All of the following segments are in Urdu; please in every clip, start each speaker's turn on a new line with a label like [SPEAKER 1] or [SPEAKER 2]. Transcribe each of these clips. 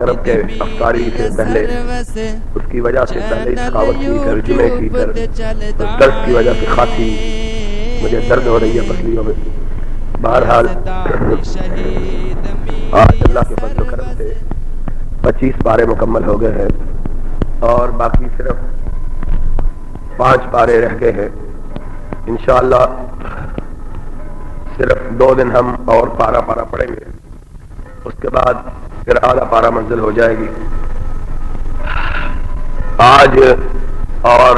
[SPEAKER 1] عرب کے افطاری سے پہلے اس کی وجہ سے پہلے سخاوت کی ترجمے کی اس درد کی وجہ سے خاصی مجھے درد ہو رہی ہے پسلیوں میں. بہرحال آج اللہ کے فضل و کرم سے 25 پارے مکمل ہو گئے ہیں اور باقی صرف 5 پارے رہ گئے ہیں. انشاءاللہ صرف 2 دن ہم اور پارا پڑھیں گے, اس کے بعد پھر آدھا پارا منزل ہو جائے گی. آج اور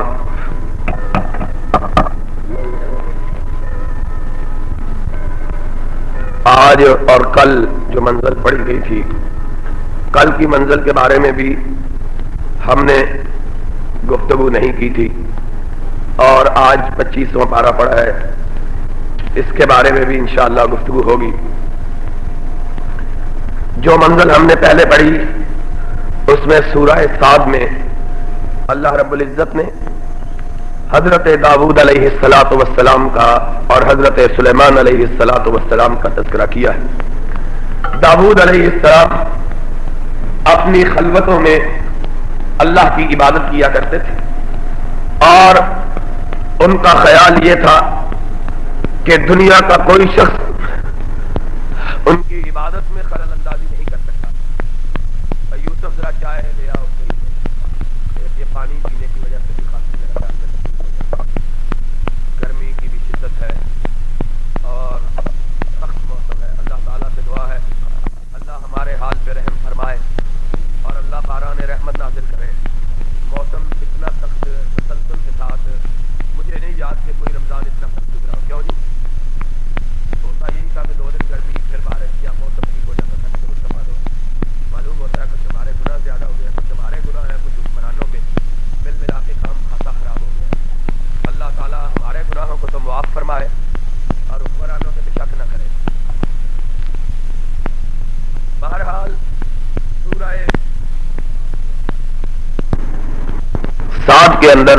[SPEAKER 1] کل جو منزل پڑھی گئی تھی, کل کی منزل کے بارے میں بھی ہم نے گفتگو نہیں کی تھی اور آج 25واں پارا پڑھا ہے, اس کے بارے میں بھی انشاءاللہ گفتگو ہوگی. جو منزل ہم نے پہلے پڑھی اس میں سورہ صاد میں اللہ رب العزت نے حضرت داؤد علیہ السلام کا اور حضرت سلیمان علیہ السلام کا تذکرہ کیا ہے. داؤد علیہ السلام اپنی خلوتوں میں اللہ کی عبادت کیا کرتے تھے اور ان کا خیال یہ تھا کہ دنیا کا کوئی شخص ان کی عبادت میں خلل اندازی نہیں کر سکتا. یوسف ذرا چائے لے آؤ, یہ پانی پینے کی وجہ سے بھی خاصی گرمی کی بھی شدت ہے اور سخت موسم ہے. اللہ تعالیٰ سے دعا ہے اللہ ہمارے حال پہ رحم فرمائے اور اللہ باران رحمت نازل کرے. موسم اتنا سخت تسلسل کے ساتھ مجھے نہیں یاد کہ کوئی رمضان اتنا سخت گزرا ہو. کیوں نہیں ہوتا یہی تھا کہ 2 دن گرمی پھر بارش یا موسم ٹھیک ہو جاتا تھا. معلوم ہوتا ہے کچھ ہمارے گناہ زیادہ ہو گیا, کچھ ہمارے گناہ ہیں, کچھ حکمرانوں کے مل ملا کے کام خاصا خراب ہو گیا. اللہ تعالیٰ ہمارے گناہوں کو تو معاف فرمائے اور حکمرانوں سے بھی شک نہ کرے. بہرحال سورہ صاد کے اندر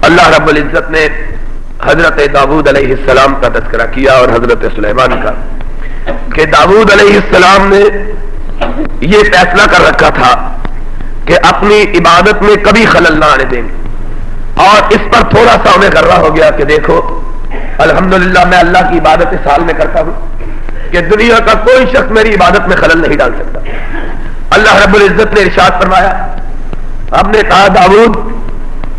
[SPEAKER 1] اللہ رب العزت نے حضرت داؤد علیہ السلام کا تذکرہ کیا اور حضرت سلیمان کا, کہ داؤد علیہ السلام نے یہ فیصلہ کر رکھا تھا کہ اپنی عبادت میں کبھی خلل نہ آنے دیں گے اور اس پر تھوڑا سا انہیں غرہ ہو گیا کہ دیکھو الحمدللہ میں اللہ کی عبادت اس حال میں کرتا ہوں کہ دنیا کا کوئی شخص میری عبادت میں خلل نہیں ڈال سکتا. اللہ رب العزت نے ارشاد فرمایا, ہم نے کہا داؤد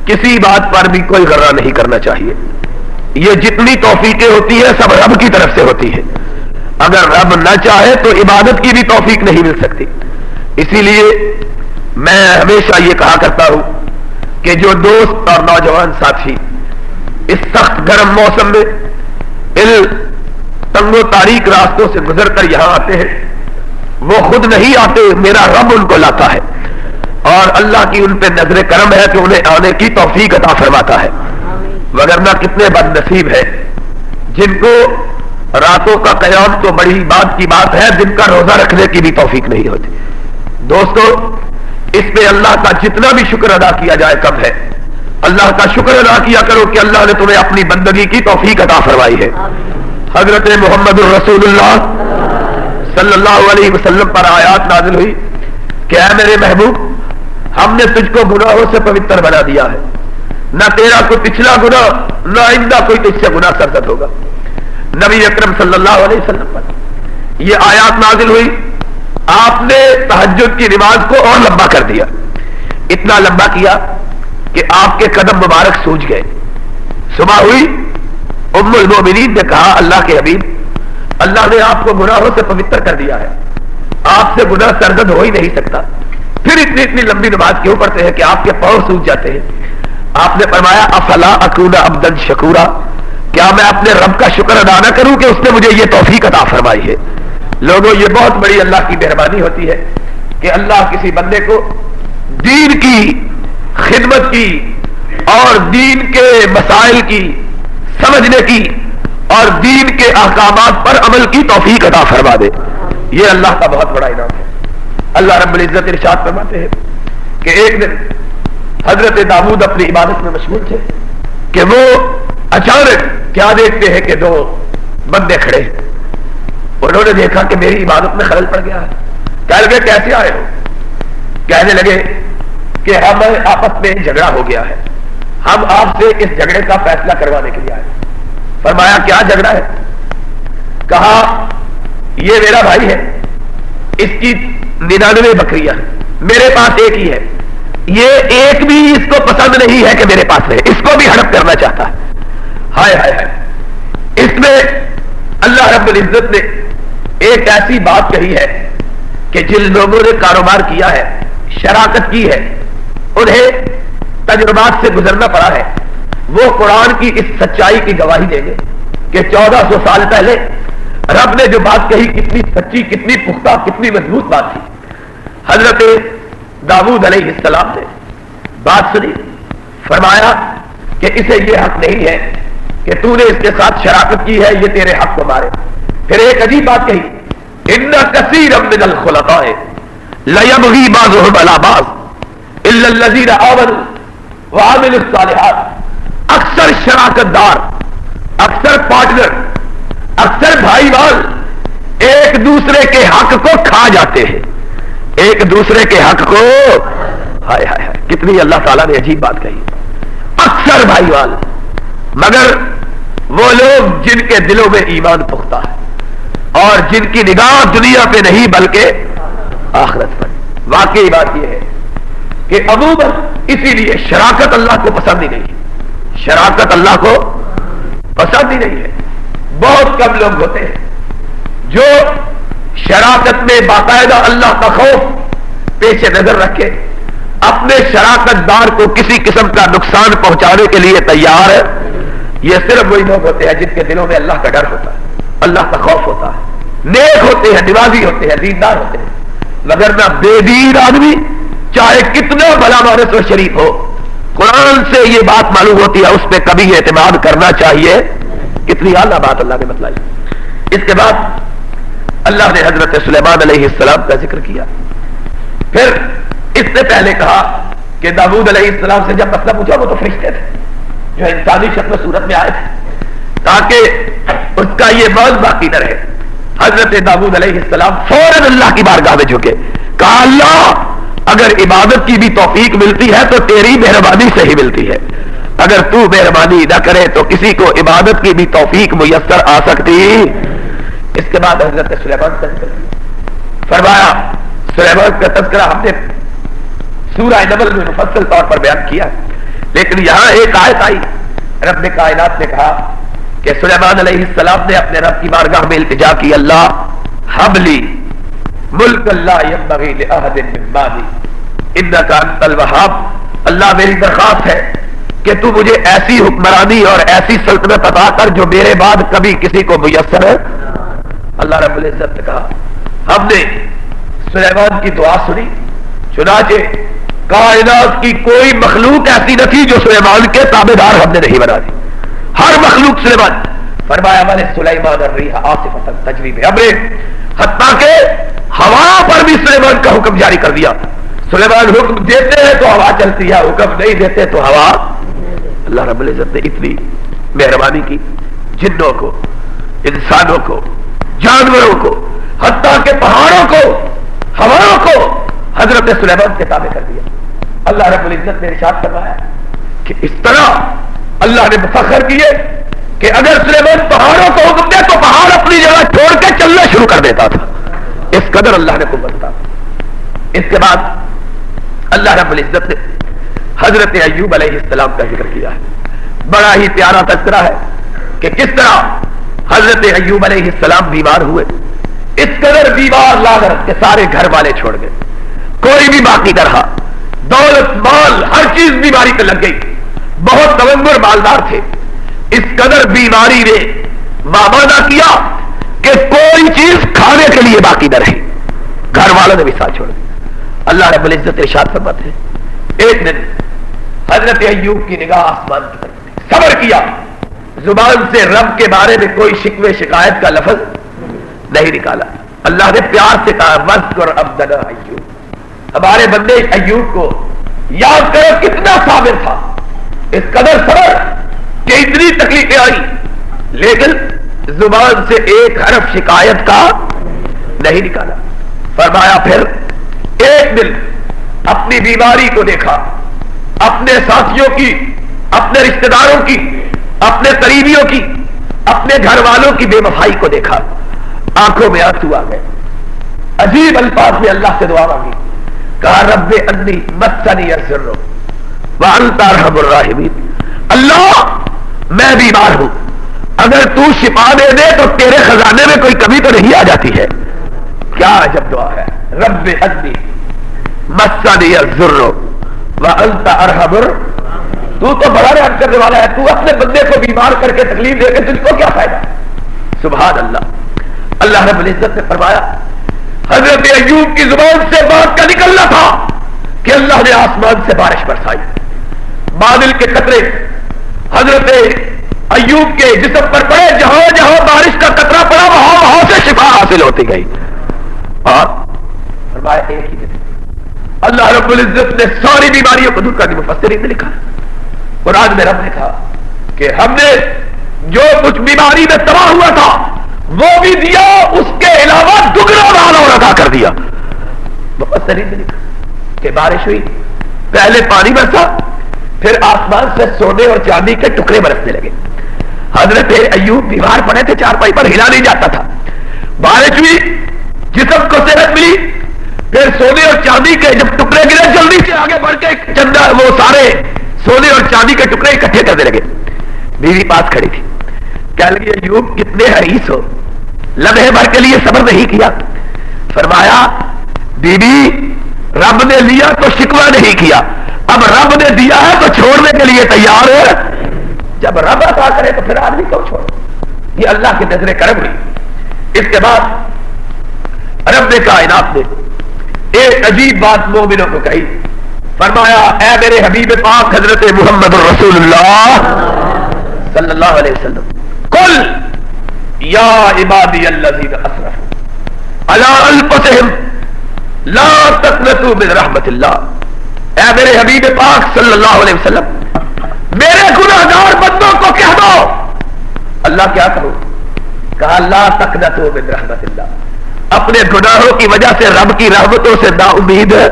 [SPEAKER 1] کسی بات پر بھی کوئی غرہ نہیں کرنا چاہیے, یہ جتنی توفیقیں ہوتی ہیں سب رب کی طرف سے ہوتی ہے. اگر رب نہ چاہے تو عبادت کی بھی توفیق نہیں مل سکتی. اسی لیے میں ہمیشہ یہ کہا کرتا ہوں کہ جو دوست اور نوجوان ساتھی اس سخت گرم موسم میں ان تنگ و تاریک راستوں سے گزر کر یہاں آتے ہیں, وہ خود نہیں آتے, میرا رب ان کو لاتا ہے اور اللہ کی ان پہ نظر کرم ہے کہ انہیں آنے کی توفیق عطا فرماتا ہے. وگرنہ کتنے بد نصیب ہے جن کو راتوں کا قیام تو بڑی بات کی بات ہے, دن کا روزہ رکھنے کی بھی توفیق نہیں ہوتی. دوستو اس پہ اللہ کا جتنا بھی شکر ادا کیا جائے کم ہے. اللہ کا شکر ادا کیا کرو کہ اللہ نے تمہیں اپنی بندگی کی توفیق عطا فرمائی ہے. حضرت محمد الرسول اللہ صلی اللہ علیہ وسلم پر آیات نازل ہوئی کہ اے میرے محبوب, ہم نے تجھ کو گناہوں سے پوتر بنا دیا ہے, نہ تیرا کوئی پچھلا گناہ نہ آئندہ کوئی تجھ سے گناہ سرزد ہوگا. نبی اکرم صلی اللہ علیہ وسلم پر یہ آیات نازل ہوئی, آپ نے تہجد کی نماز کو اور لمبا کر دیا, اتنا لمبا کیا کہ آپ کے قدم مبارک سوج گئے. صبح ہوئی, ام المومنین نے کہا اللہ کے حبیب, اللہ نے آپ کو گناہوں سے پوتر کر دیا ہے, آپ سے گناہ سرزد ہو ہی نہیں سکتا, پھر اتنی لمبی نماز کیوں پڑھتے ہیں کہ آپ کے پاؤں سوج جاتے ہیں. آپ نے فرمایا افلا اکون عبدا شکورا, کیا میں اپنے رب کا شکر ادا نہ کروں کہ اس نے مجھے یہ توفیق عطا فرمائی ہے. لوگوں یہ بہت بڑی اللہ کی مہربانی ہوتی ہے کہ اللہ کسی بندے کو دین کی خدمت کی اور دین کے مسائل کی سمجھنے کی اور دین کے احکامات پر عمل کی توفیق عطا فرما دے. یہ اللہ کا بہت بڑا انعام ہے. اللہ رب العزت ارشاد فرماتے ہیں کہ ایک دن حضرت داؤد اپنی عبادت میں مشغول تھے کہ وہ اچانک کیا دیکھتے ہیں کہ 2 بندے کھڑے, انہوں نے دیکھا کہ میری عبادت میں خلل پڑ گیا ہے. کہہ لگے کیسے آئے ہو؟ کہنے لگے کہ ہم آپس میں جھگڑا ہو گیا ہے، ہم آپ سے اس جھگڑے کا فیصلہ کروانے کے لیے آئے۔ فرمایا کیا جھگڑا ہے؟ کہا یہ میرا بھائی ہے، اس کی 99 بکریاں ہیں، میرے پاس ایک ہی ہے، یہ ایک بھی اس کو پسند نہیں ہے کہ میرے پاس رہے، اس کو بھی ہڑپ کرنا چاہتا ہے۔ ہائے ہائے ہائے، اس میں اللہ رب العزت نے ایک ایسی بات کہی ہے کہ جن لوگوں نے کاروبار کیا ہے، شراکت کی ہے، انہیں تجربات سے گزرنا پڑا ہے، وہ قرآن کی اس سچائی کی گواہی دیں گے کہ 1400 سال پہلے رب نے جو بات کہی کتنی سچی، کتنی پختہ، کتنی مضبوط بات تھی۔ حضرت داؤد علیہ السلام نے بات سنی، فرمایا کہ اسے یہ حق نہیں ہے کہ تو نے اس کے ساتھ شراکت کی ہے، یہ تیرے حق کو مارے۔ پھر ایک عجیب بات کہی، ان کثیرا من الخلطاء لیبغی بعضهم علی بعض الا الذین آمنوا وعملوا الصالحات۔ اکثر شراکت دار، اکثر پارٹنر، اکثر بھائی بال ایک دوسرے کے حق کو کھا جاتے ہیں، ایک دوسرے کے حق کو، ہائے ہائے ہائے، کتنی اللہ تعالیٰ نے عجیب بات کہی، اکثر بھائی بال، مگر وہ لوگ جن کے دلوں میں ایمان پختہ ہے اور جن کی نگاہ دنیا پہ نہیں بلکہ آخرت پر۔ واقعی بات یہ ہے کہ عموماً اسی لیے شراکت اللہ کو پسند ہی نہیں ہے، شراکت اللہ کو پسند ہی نہیں ہے۔ بہت کم لوگ ہوتے ہیں جو شراکت میں باقاعدہ اللہ کا خوف پیش نظر رکھے، اپنے شراکت دار کو کسی قسم کا نقصان پہنچانے کے لیے تیار ہے۔ یہ صرف وہی لوگ ہوتے ہیں جن کے دلوں میں اللہ کا ڈر ہوتا ہے، اللہ کا خوف ہوتا ہے، نیک ہوتے ہیں، نمازی ہوتے ہیں، دیندار ہوتے ہیں۔ مگر نہ بے دین آدمی چاہے کتنا بھلا مانس و شریف ہو، قرآن سے یہ بات معلوم ہوتی ہے اس پہ کبھی اعتماد کرنا چاہیے۔ کتنی اعلیٰ بات اللہ نے بتلائی۔ اس کے بعد اللہ نے حضرت سلیمان علیہ السلام کا ذکر کیا، پھر اس سے پہلے کہا کہ داؤد علیہ السلام سے جب مسئلہ پوچھا، وہ تو فرشتے تھے جو انسانی شکل صورت میں آئے تھے تاکہ اس کا یہ موضوع باقی نہ رہے۔ حضرت داؤد علیہ السلام فوراً اللہ کی بارگاہ میں جھکے، کہا اللہ اگر عبادت کی بھی توفیق ملتی ہے تو تیری مہربانی سے ہی ملتی ہے، اگر تو مہربانی نہ کرے تو کسی کو عبادت کی بھی توفیق میسر آ سکتی۔ اس کے بعد حضرت سلیمان کا ذکر فرمایا۔ سلیمان کا تذکرہ ہم نے سورہ نمل میں مفصل طور پر بیان کیا، لیکن یہاں ایک آیت آئی، رب کائنات نے کہا کہ سلیمان علیہ السلام نے اپنے رب کی بارگاہ میں التجا کی، اللہ ہب لی ملک لا ينبغي لأحد من بعدی انک انت الوہاب۔ اللہ میری درخواست ہے کہ تو مجھے ایسی حکمرانی اور ایسی سلطنت عطا کر جو میرے بعد کبھی کسی کو میسر ہے۔ اللہ رب العزت نے کہا، ہم نے سلیمان کی دعا سنی، چنانچہ کائنات کی کوئی مخلوق ایسی نہ تھی جو سلیمان کے تابعدار ہم نے نہیں بنا دی، ہر مخلوق سلیمان۔ فرمایا میں نے سلیمان الریح عاصفۃ تجری بامرہ، حتیٰ کہ ہوا پر بھی سلیمان کا حکم جاری کر دیا۔ سلیمان حکم دیتے ہیں تو ہوا چلتی ہے، حکم نہیں دیتے تو ہوا۔ اللہ رب العزت نے اتنی مہربانی کی، جنوں کو، انسانوں کو، جانوروں کو، حتیٰ کہ پہاڑوں کو، ہواؤں کو حضرت سلیمان کے تابع کر دیا۔ اللہ رب العزت نے ارشاد فرمایا کہ اس طرح اللہ نے مفخر کیے کہ اگر سلیمان پہاڑوں کو حکم دے تو پہاڑ اپنی جگہ چھوڑ کے چلنا شروع کر دیتا تھا، اس قدر اللہ نے قوت تھا۔ اس کے بعد اللہ رب العزت نے حضرت ایوب علیہ السلام کا ذکر کیا ہے۔ بڑا ہی پیارا تذکرہ ہے کہ کس طرح حضرت ایوب علیہ السلام بیمار ہوئے، اس قدر بیمار لاغرت کے سارے گھر والے چھوڑ گئے، کوئی بھی باقی نہ رہا، دولت مال ہر چیز بیماری پہ لگ گئی، بہت تونگر مالدار تھے، اس قدر بیماری نے وابادہ کیا کہ کوئی چیز کھانے کے لیے باقی نہ رہی، گھر والوں نے بھی ساتھ چھوڑ دیا۔ اللہ رب العزت ارشاد فرماتے ہیں ایک دن حضرت ایوب کی نگاہ آسمان کی طرف، صبر کیا، زبان سے رب کے بارے میں کوئی شکوے شکایت کا لفظ نہیں نکالا۔ اللہ نے پیار سے کہا وذکر عبدنا ایوب، ہمارے بندے ایوب کو یاد کرو کتنا صابر تھا، اس قدر صبر کہ اتنی تکلیفیں آئی لیکن زبان سے ایک حرف شکایت کا نہیں نکالا۔ فرمایا پھر ایک دن اپنی بیماری کو دیکھا، اپنے ساتھیوں کی، اپنے رشتہ داروں کی، اپنے قریبیوں کی، اپنے گھر والوں کی بے وفائی کو دیکھا، آنکھوں میں آنسو آ گئے، عجیب الفاظ میں اللہ سے دعا مانگی، کہا رب انی مسنی الضر وانت ارحم الراحمین، اللہ میں بیمار ہوں، اگر تو شفا دے دے تو تیرے خزانے میں کوئی کمی تو نہیں آ جاتی ہے۔ کیا عجب دعا ہے، رب انی مسنی الضر وانت ارحم، تو بڑا رحم کرنے والا ہے، تو اپنے بندے کو بیمار کر کے تکلیف دے کے تجھ کو کیا فائدہ؟ سبحان اللہ۔ اللہ رب العزت نے فرمایا، حضرت ایوب کی زبان سے بات کا نکلنا تھا کہ اللہ نے آسمان سے بارش برسائی، بادل کے قطرے حضرت ایوب کے جسم پر پڑے، جہاں جہاں بارش کا قطرہ پڑا وہاں وہاں سے شفا حاصل ہوتی گئی، اور فرمایا ایک ہی دن اللہ رب العزت نے ساری بیماریوں کو دور کر دی۔ مفسرین نے لکھا، قرآن میں رب نے کہا کہ ہم نے جو کچھ بیماری میں تباہ ہوا تھا وہ بھی دیا، اس کے علاوہ دگنا مال اور ادا کر دیا۔ مفسرین نے لکھا کہ بارش ہوئی، پہلے پانی برسا، پھر آسمان سے سونے اور چاندی کے ٹکڑے برسنے لگے۔ حضرت ایوب بیمار پڑے تھے، چارپائی پر ہلا نہیں جاتا تھا، بارش ہوئی، جسم کو صحت ملی، پھر سونے اور چاندی کے جب ٹکڑے گرے جلدی سے آگے بڑھ کے چندہ وہ سارے سونے اور چاندی کے ٹکڑے اکٹھے کرنے لگے۔ بیوی پاس کھڑی تھی، کہنے لگی ایوب کتنے حریص ہو، لمحے بھر کے لیے صبر نہیں کیا۔ فرمایا بی بی رب نے لیا تو شکوہ نہیں کیا، اب رب نے دیا ہے تو چھوڑنے کے لیے تیار ہے۔ جب رب عطا کرے تو پھر آدمی کیوں چھوڑے؟ یہ اللہ کی نظر کرم ہوئی۔ اس کے بعد رب نے کائنات نے ایک عجیب بات مومنوں کو کہی، فرمایا اے میرے حبیب پاک حضرت محمد رسول اللہ صلی اللہ علیہ وسلم، قل یا عبادی الذین اسرفوا علی انفسہم لا تقنطوا من رحمت اللہ، اے میرے حبیب پاک صلی اللہ علیہ وسلم میرے گناہگار بندوں کو کہہ دو۔ اللہ کیا کرو؟ کہا لا تقنطوا من رحمت اللہ، اپنے گناہوں کی وجہ سے رب کی رحمتوں سے نا امید ہے۔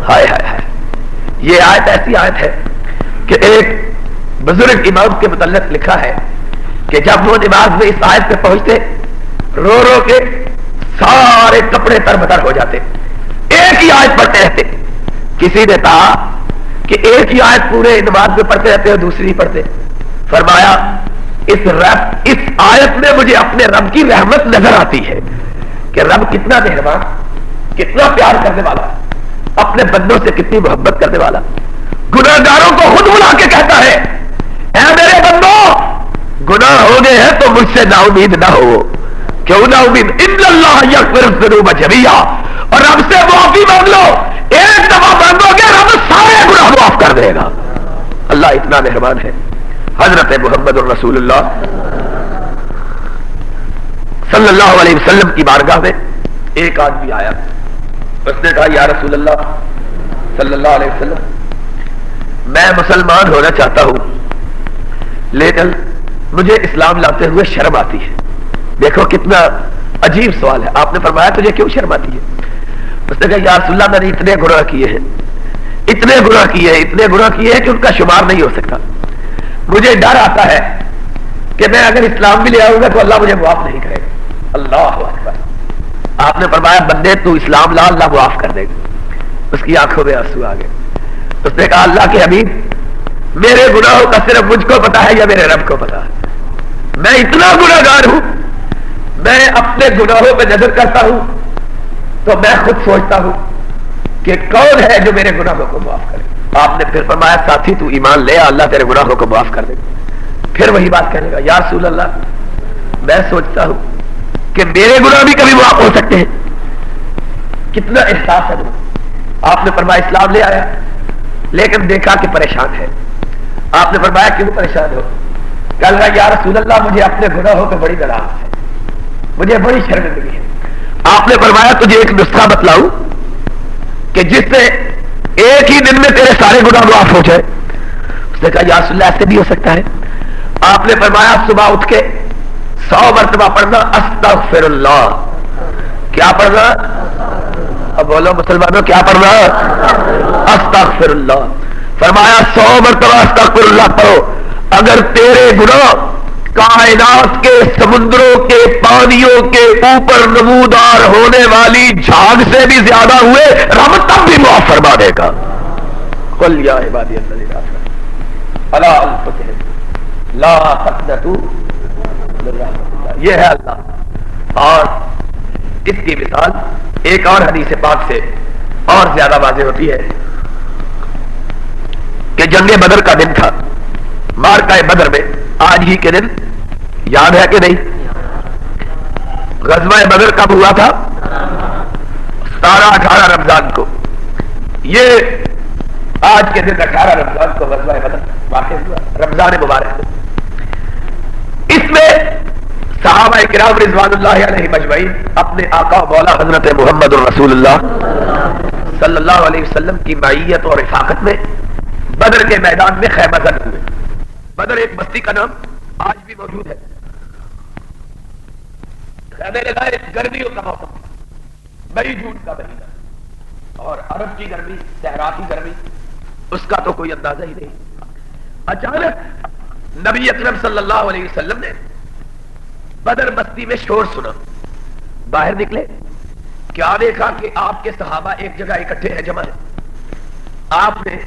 [SPEAKER 1] ہائے ہائے ہائے، یہ آیت ایسی آیت ہے کہ ایک بزرگ امام کے متعلق لکھا ہے کہ جب وہ نماز میں اس آیت پہ پہنچتے رو رو کے سارے کپڑے تر بتر ہو جاتے، ایک ہی آیت پڑھتے رہتے۔ کسی نے کہا کہ ایک ہی آیت پورے نماز میں پڑھتے رہتے اور دوسری نہیں پڑھتے۔ فرمایا اس آیت میں مجھے اپنے رب کی رحمت نظر آتی ہے کہ رب کتنا مہربان، کتنا پیار کرنے والا، اپنے بندوں سے کتنی محبت کرنے والا، گناہگاروں کو خود بلا کے کہتا ہے اے میرے بندوں گناہ ہو گئے ہیں تو مجھ سے نا امید نہ ہو۔ کیوں نا امید؟ ان اللہ یغفر الذنوب جميعا، اور رب سے معافی مانگ لو، ایک دفعہ مانگو گے رب سارے گناہ معاف کر دے گا۔ اللہ اتنا مہربان ہے۔ حضرت محمد الرسول اللہ صلی اللہ علیہ وسلم کی بارگاہ میں ایک آدمی آیا، اس نے کہا یا رسول اللہ صلی اللہ علیہ وسلم میں مسلمان ہونا چاہتا ہوں لیکن مجھے اسلام لاتے ہوئے شرم آتی ہے۔ دیکھو کتنا عجیب سوال ہے۔ آپ نے فرمایا تجھے کیوں شرم آتی ہے؟ اس نے کہا یا رسول اللہ میں نے اتنے گناہ کیے ہیں، اتنے گناہ کیے ہیں، اتنے گناہ کیے ہیں کہ ان کا شمار نہیں ہو سکتا، مجھے ڈر آتا ہے کہ میں اگر اسلام بھی لے آؤں گا تو اللہ مجھے معاف نہیں کرے گا۔ اللہ اکبر۔ آپ نے فرمایا بندے تو اسلام لا، اللہ معاف کر دے گا۔ اس کی آنکھوں میں آنسو آ گئے۔ اس نے کہا اللہ کے حبیب میرے گناہوں کا صرف مجھ کو پتا ہے یا میرے رب کو پتا ہے؟ میں اتنا گناہگار ہوں، میں اپنے گناہوں پہ نظر کرتا ہوں تو میں خود سوچتا ہوں کہ کون ہے جو میرے گناہوں کو معاف کرے۔ آپ نے پھر فرمایا ساتھی تو ایمان لے، اللہ تیرے گناہوں کو معاف کر دے گا۔ پھر وہی بات کہنے لگا یا رسول اللہ میں سوچتا ہوں کہ میرے گناہ بھی کبھی معاف ہو سکتے ہیں۔ کتنا احساس ہے۔ آپ نے فرمایا اسلام لے آیا لیکن دیکھا کہ پریشان ہے۔ آپ نے فرمایا کیوں پریشان ہو؟ کہنے لگا یا رسول اللہ مجھے اپنے گناہوں پہ بڑی ناراض ہے، مجھے بڑی شرمندگی ہے۔ آپ نے فرمایا تجھے ایک نسخہ بتلاؤں کہ جس سے ایک ہی دن میں تیرے سارے گناہ معاف ہو جائے؟ اس نے کہا یا رسول اللہ ایسے بھی ہو سکتا ہے۔ آپ نے فرمایا صبح اٹھ کے 100 مرتبہ پڑھنا استغفر اللہ۔ کیا پڑھنا؟ اب بولو مسلمانوں کیا پڑھنا؟ استغفر اللہ. فرمایا 100 مرتبہ استغفر اللہ پڑھو. اگر تیرے گناہ کائنات کے سمندروں کے پانیوں کے اوپر نمودار ہونے والی جھاگ سے بھی زیادہ ہوئے رب تب بھی معاف فرما دے گا. قل یا عبادی الذین آمنوا الا انفسہم لا تقنطوا من رحمت اللہ. یہ ہے اللہ. اور اس کی مثال ایک اور حدیث پاک سے اور زیادہ واضح ہوتی ہے کہ جنگ بدر کا دن تھا. معرکہ بدر میں آج ہی کے دن یاد ہے کہ نہیں؟ غزوہ بدر کب ہوا تھا؟ 17-18 رمضان کو. یہ آج کے دن 18 رمضان کو غزوہ بدر واقع ہوا، رمضان مبارک. اس میں صحابہ کرام رضوان اللہ علیہ مجمعین اپنے آقا مولا حضرت محمد الرسول اللہ صلی اللہ علیہ وسلم کی معیت اور رفاقت میں بدر کے میدان میں خیمہ زن ہوئے. بدر ایک بستی کا نام آج بھی موجود ہے. خیمے لگائے. گرمیوں کا موسم، مئی جون کا مہینہ، اور عرب کی گرمی، صحرا کی گرمی، اس کا تو کوئی اندازہ ہی نہیں. اچانک نبی اکرم صلی اللہ علیہ وسلم نے بدر بستی میں شور سنا. باہر نکلے. کیا دیکھا کہ آپ کے صحابہ ایک جگہ اکٹھے ہیں، جمع ہیں. آپ نے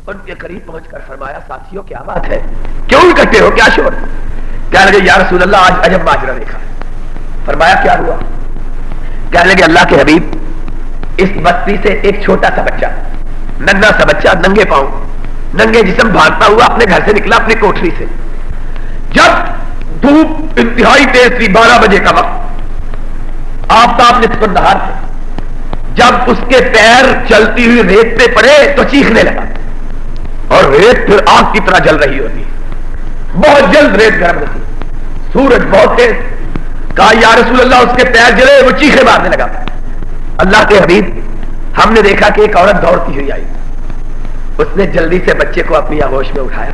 [SPEAKER 1] ان کے قریب پہنچ کر فرمایا ساتھیوں کیا بات ہے، کیوں اکٹھے ہو، کیا شور؟ کہنے لگے یا رسول اللہ آج عجب ماجرا دیکھا. فرمایا کیا ہوا؟ کہنے لگے اللہ کے حبیب اس بستی سے ایک چھوٹا سا بچہ، ننھا سا بچہ، ننگے پاؤں ننگے جسم بھاگتا ہوا اپنے گھر سے نکلا، اپنی کوٹری سے. جب دھوپ انتہائی تیز تھی، 12 بجے کا وقت، آفتاب نصف النہار تھے، جب اس کے پیر چلتی ہوئی ریت پہ پڑے تو چیخنے لگا، اور ریت پھر آگ کی طرح جل رہی ہوتی. بہت جلد ریت گرم ہوتی، سورج بہت تیز. کہا یا رسول اللہ اس کے پیر جلے، وہ چیخے مارنے لگا. اللہ کے حبیب ہم نے دیکھا کہ ایک عورت دوڑتی ہوئی آئی. اس نے جلدی سے بچے کو اپنی آغوش میں اٹھایا،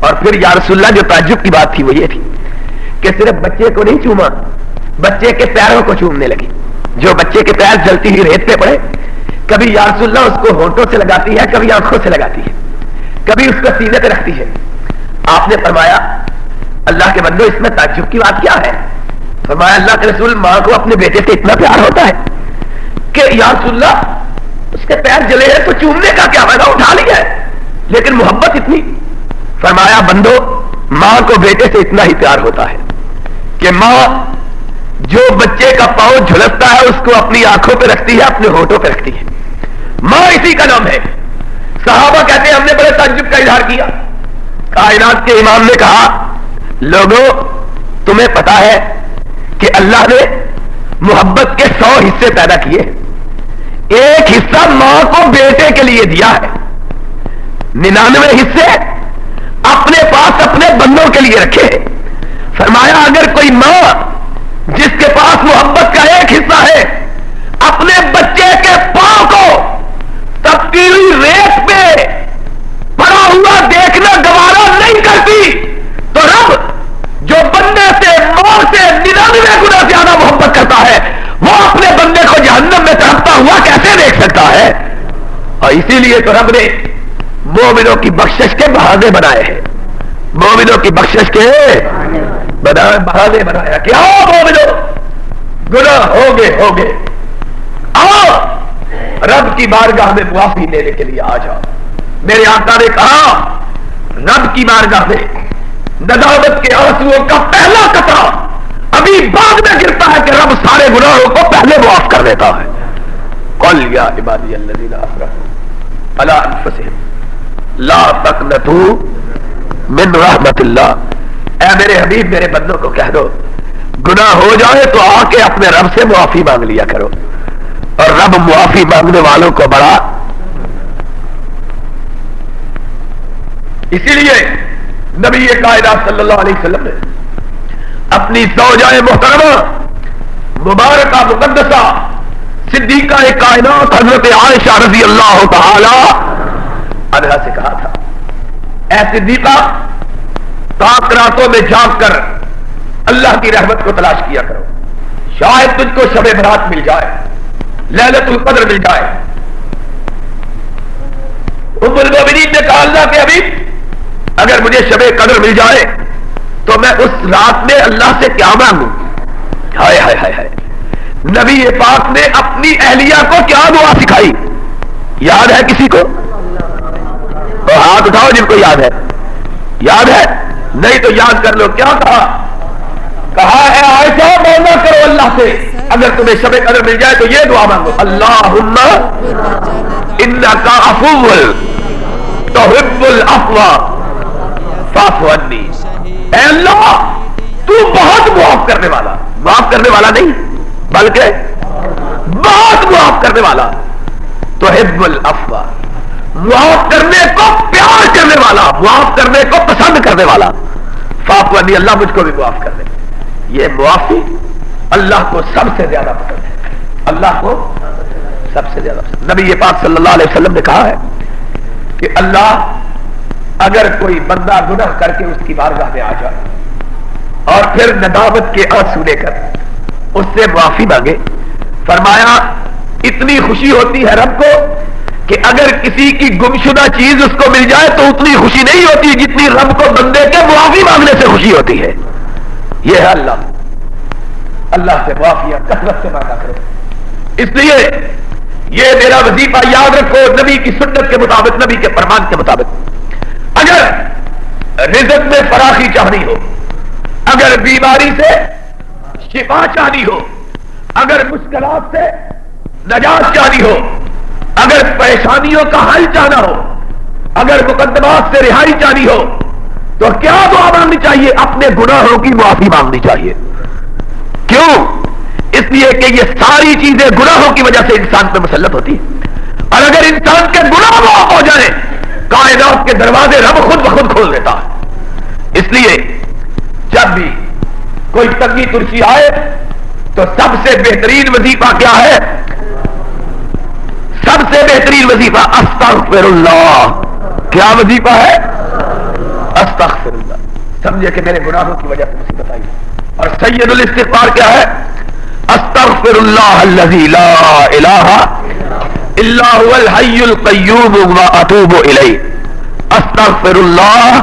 [SPEAKER 1] اور پھر یا رسول اللہ جو تعجب کی بات تھی وہ یہ تھی کہ صرف بچے کو نہیں چوما، بچے کے پیروں کو چومنے لگی. جو بچے کے پیر جلتی ہوئی ریت پہ پڑے، کبھی یا رسول اللہ اس کو ہونٹوں سے لگاتی ہے، کبھی آنکھوں سے لگاتی ہے، کبھی اس کو سینے پہ رکھتی ہے. آپ نے فرمایا اللہ کے بندو اس میں تعجب کی بات کیا ہے؟ فرمایا اللہ کے رسول ماں کو اپنے بیٹے سے اتنا پیار ہوتا ہے کہ یا رسول اللہ اس کے پیر جلے ہیں تو چومنے کا کیا فائدہ، اٹھا لیا ہے، لیکن محبت اتنی. فرمایا بندو ماں کو بیٹے سے اتنا ہی پیار ہوتا ہے کہ ماں جو بچے کا پاؤں جھلستا ہے اس کو اپنی آنکھوں پہ رکھتی ہے، اپنے ہونٹوں پہ رکھتی ہے. ماں اسی کا نام ہے. صحابہ کہتے ہیں ہم نے بڑے تعجب کا اظہار کیا. کائنات کے امام نے کہا لوگوں تمہیں پتا ہے کہ اللہ نے محبت کے 100 حصے پیدا کیے، ایک حصہ ماں کو بیٹے کے لیے دیا ہے، 99 حصے اپنے پاس اپنے بندوں کے لیے رکھے. فرمایا اگر کوئی ماں جس کے پاس محبت کا ایک حصہ ہے اپنے بچے کے پاؤں کو تبدیلی ریت پہ پڑا ہوا دیکھنا گوارا نہیں کرتی تو رب جو بندے سے ماں سے 99 گنا زیادہ محبت کرتا ہے وہ اپنے بندے کو جہنم میں تڑپتا ہوا کیسے دیکھ سکتا ہے؟ اور اسی لیے تو رب نے مومنوں کی بخشش کے بہانے بنائے ہیں. مومنوں کی بخشش کے بہانے بنایا کہ آؤ مومنوں گناہ ہوگے آؤ رب کی بارگاہ میں معافی لینے کے لیے آ جاؤ. میرے آقا نے کہا رب کی بارگاہ میں ندامت کے آنسوؤں کا پہلا قطرہ ابھی بعد میں گرتا ہے کہ رب سارے گناہوں کو پہلے معاف کر دیتا ہے. قل یا عبادی الذین اسرفوا علی انفسہم لا تقنطوا من رحمت اللہ. اے میرے حبیب میرے بندوں کو کہہ دو گناہ ہو جائے تو آ کے اپنے رب سے معافی مانگ لیا کرو، اور رب معافی مانگنے والوں کو بڑا. اسی لیے نبی کائنات صلی اللہ علیہ وسلم نے اپنی زوجہ محترمہ مبارکہ مقدسہ صدیقہ کائنات حضرت عائشہ رضی اللہ تعالی عنہا سے کہا تھا اے صدیقہ تاک راتوں میں جاگ کر اللہ کی رحمت کو تلاش کیا کرو، شاید تجھ کو شب برات مل جائے. لیلۃ القدر مل جائے. ام المومنین نے کہا اللہ کے حبیب اگر مجھے شب قدر مل جائے تو میں اس رات میں اللہ سے کیا مانگوں؟ ہائے ہائے ہائے ہائے. نبی پاک نے اپنی اہلیہ کو کیا دعا سکھائی؟ یاد ہے کسی کو؟ تو ہاتھ اٹھاؤ جن کو یاد ہے. یاد ہے؟ نہیں تو یاد کر لو. کیا کہا ہے عائشہ مانگا کرو اللہ سے اگر تمہیں شب قدر مل جائے تو یہ دعا مانگو اللہم انکا عفو تحب العفو فاعف عنی. اے اللہ تو بہت معاف کرنے والا نہیں بلکہ بہت معاف کرنے والا. تحب العفو معاف کرنے کو پیار کرنے والا, معاف کرنے کو پسند کرنے والا. فاعف عنی اللہ مجھ کو بھی معاف کر دے. یہ معافی اللہ کو سب سے زیادہ پسند ہے. اللہ کو سب سے زیادہ پسند. نبی پاک صلی اللہ علیہ وسلم نے کہا ہے کہ اللہ اگر کوئی بندہ گناہ کر کے اس کی بارگاہ میں آ جائے اور پھر ندامت کے آنسو لے کر اس سے معافی مانگے, فرمایا اتنی خوشی ہوتی ہے رب کو کہ اگر کسی کی گمشدہ چیز اس کو مل جائے تو اتنی خوشی نہیں ہوتی جتنی رب کو بندے کے معافی مانگنے سے خوشی ہوتی ہے. یہ ہے اللہ سے معافی کثرت سے مانگا کرو. اس لیے یہ میرا وظیفہ یاد رکھو نبی کی سنت کے مطابق, نبی کے فرمان کے مطابق. اگر رزق میں فراخی چاہنی ہو, اگر بیماری سے شفا چاہنی ہو, اگر مشکلات سے نجات چاہنی ہو, اگر پریشانیوں کا حل چاہنا ہو, اگر مقدمات سے رہائی چاہنی ہو تو کیا دعا مانگنی چاہیے؟ اپنے گناہوں کی معافی مانگنی چاہیے. کیوں؟ اس لیے کہ یہ ساری چیزیں گناہوں کی وجہ سے انسان پہ مسلط ہوتی ہیں, اور اگر انسان کے گناہ معاف ہو جائیں کائنات کے دروازے رب خود بخود کھول دیتا ہے. اس لیے جب بھی کوئی تنگی ترشی آئے تو سب سے بہترین وظیفہ کیا ہے؟ سب سے بہترین وظیفہ استغفر اللہ. کیا وظیفہ ہے؟ استغفر اللہ. سمجھے کہ میرے گناہوں کی وجہ سے مصیبت آئی. اور سید الاستغفار کیا ہے؟ استغفر اللہ الذی لا الہ الا هو الحی القیوم واتوب الیہ. استغفر اللہ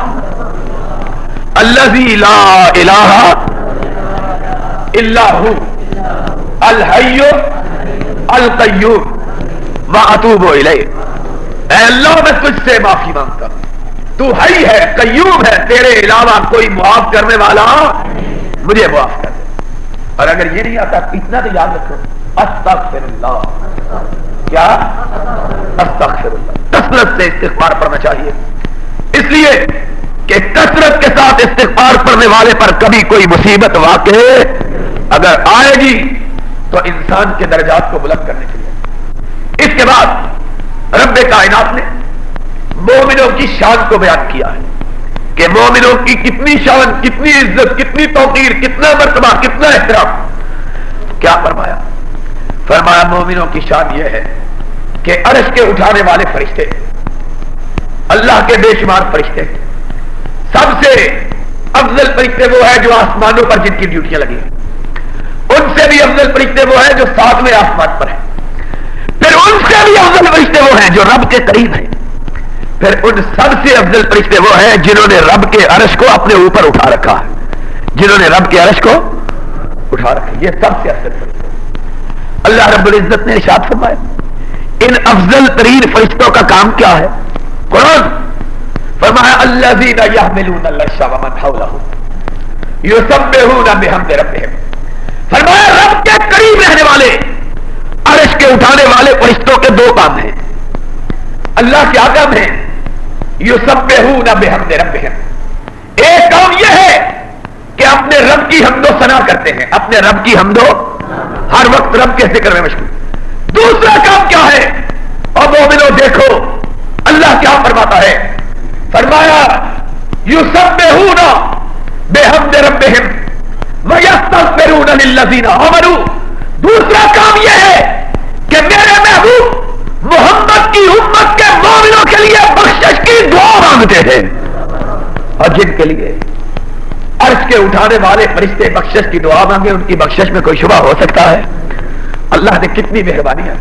[SPEAKER 1] الذی لا الہ الا هو الحی القیوم واتوب الیہ. اے اللہ میں تجھ سے معافی مانگتا ہوں, تو حی ہے, قیوم ہے, تیرے علاوہ کوئی معاف کرنے والا, مجھے معاف کر دے. اور اگر یہ نہیں آتا اتنا تو یاد رکھو استغفر اللہ. کیا؟ استغفر اللہ. کثرت سے استغفار پڑھنا چاہیے, اس لیے کہ کثرت کے ساتھ استغفار پڑھنے والے پر کبھی کوئی مصیبت واقع اگر آئے گی تو انسان کے درجات کو بلند کرنے کے لیے. اس کے بعد رب کائنات نے مومنوں کی شان کو بیان کیا ہے کہ مومنوں کی کتنی شان, کتنی عزت, کتنی توقیر, کتنا مرتبہ, کتنا احترام. کیا فرمایا؟ فرمایا مومنوں کی شان یہ ہے کہ عرش کے اٹھانے والے فرشتے, اللہ کے بے شمار فرشتے, سب سے افضل فرشتے وہ ہیں جو آسمانوں پر جن کی ڈیوٹیاں لگی ہیں. ان سے بھی افضل فرشتے وہ ہیں جو 7ویں آسمان پر ہیں. پھر ان سے بھی افضل فرشتے وہ ہیں جو رب کے قریب ہیں. پھر ان سب سے افضل فرشتے وہ ہیں جنہوں نے رب کے عرش کو اپنے اوپر اٹھا رکھا ہے, جنہوں نے رب کے عرش کو اٹھا رکھا. یہ سب سے افضل فرشتے. اللہ رب العزت نے ارشاد فرمایا ان افضل ترین فرشتوں کا کام کیا ہے؟ قرآن فرمایا الذین یحملون العرش ومن حولہ یسبحون بحمد ربہم. فرمایا رب کے قریب رہنے والے, عرش کے اٹھانے والے فرشتوں کے 2 کام ہیں. اللہ کیا کام ہے؟ یسبحون بحمد ربہم. ایک کام یہ ہے کہ اپنے رب کی حمد و ثنا کرتے ہیں, اپنے رب کی حمد و ہر وقت رب کے ذکر میں مشغول. دوسرا کام کیا ہے؟ اور مومنوں دیکھو اللہ کیا فرماتا ہے. فرمایا یسبحون بحمد ربہم ویستغفرون للذین آمنوا. دوسرا کام یہ ہے کہ میرے محبوب محمد کی امت کے مومنوں کے لیے بخشش کی دعا مانگتے ہیں, اور جن کے لیے عرش کے اٹھانے والے فرشتے بخشش کی دعا مانگے ان کی بخشش میں کوئی شبہ ہو سکتا ہے؟ اللہ نے کتنی مہربانیاں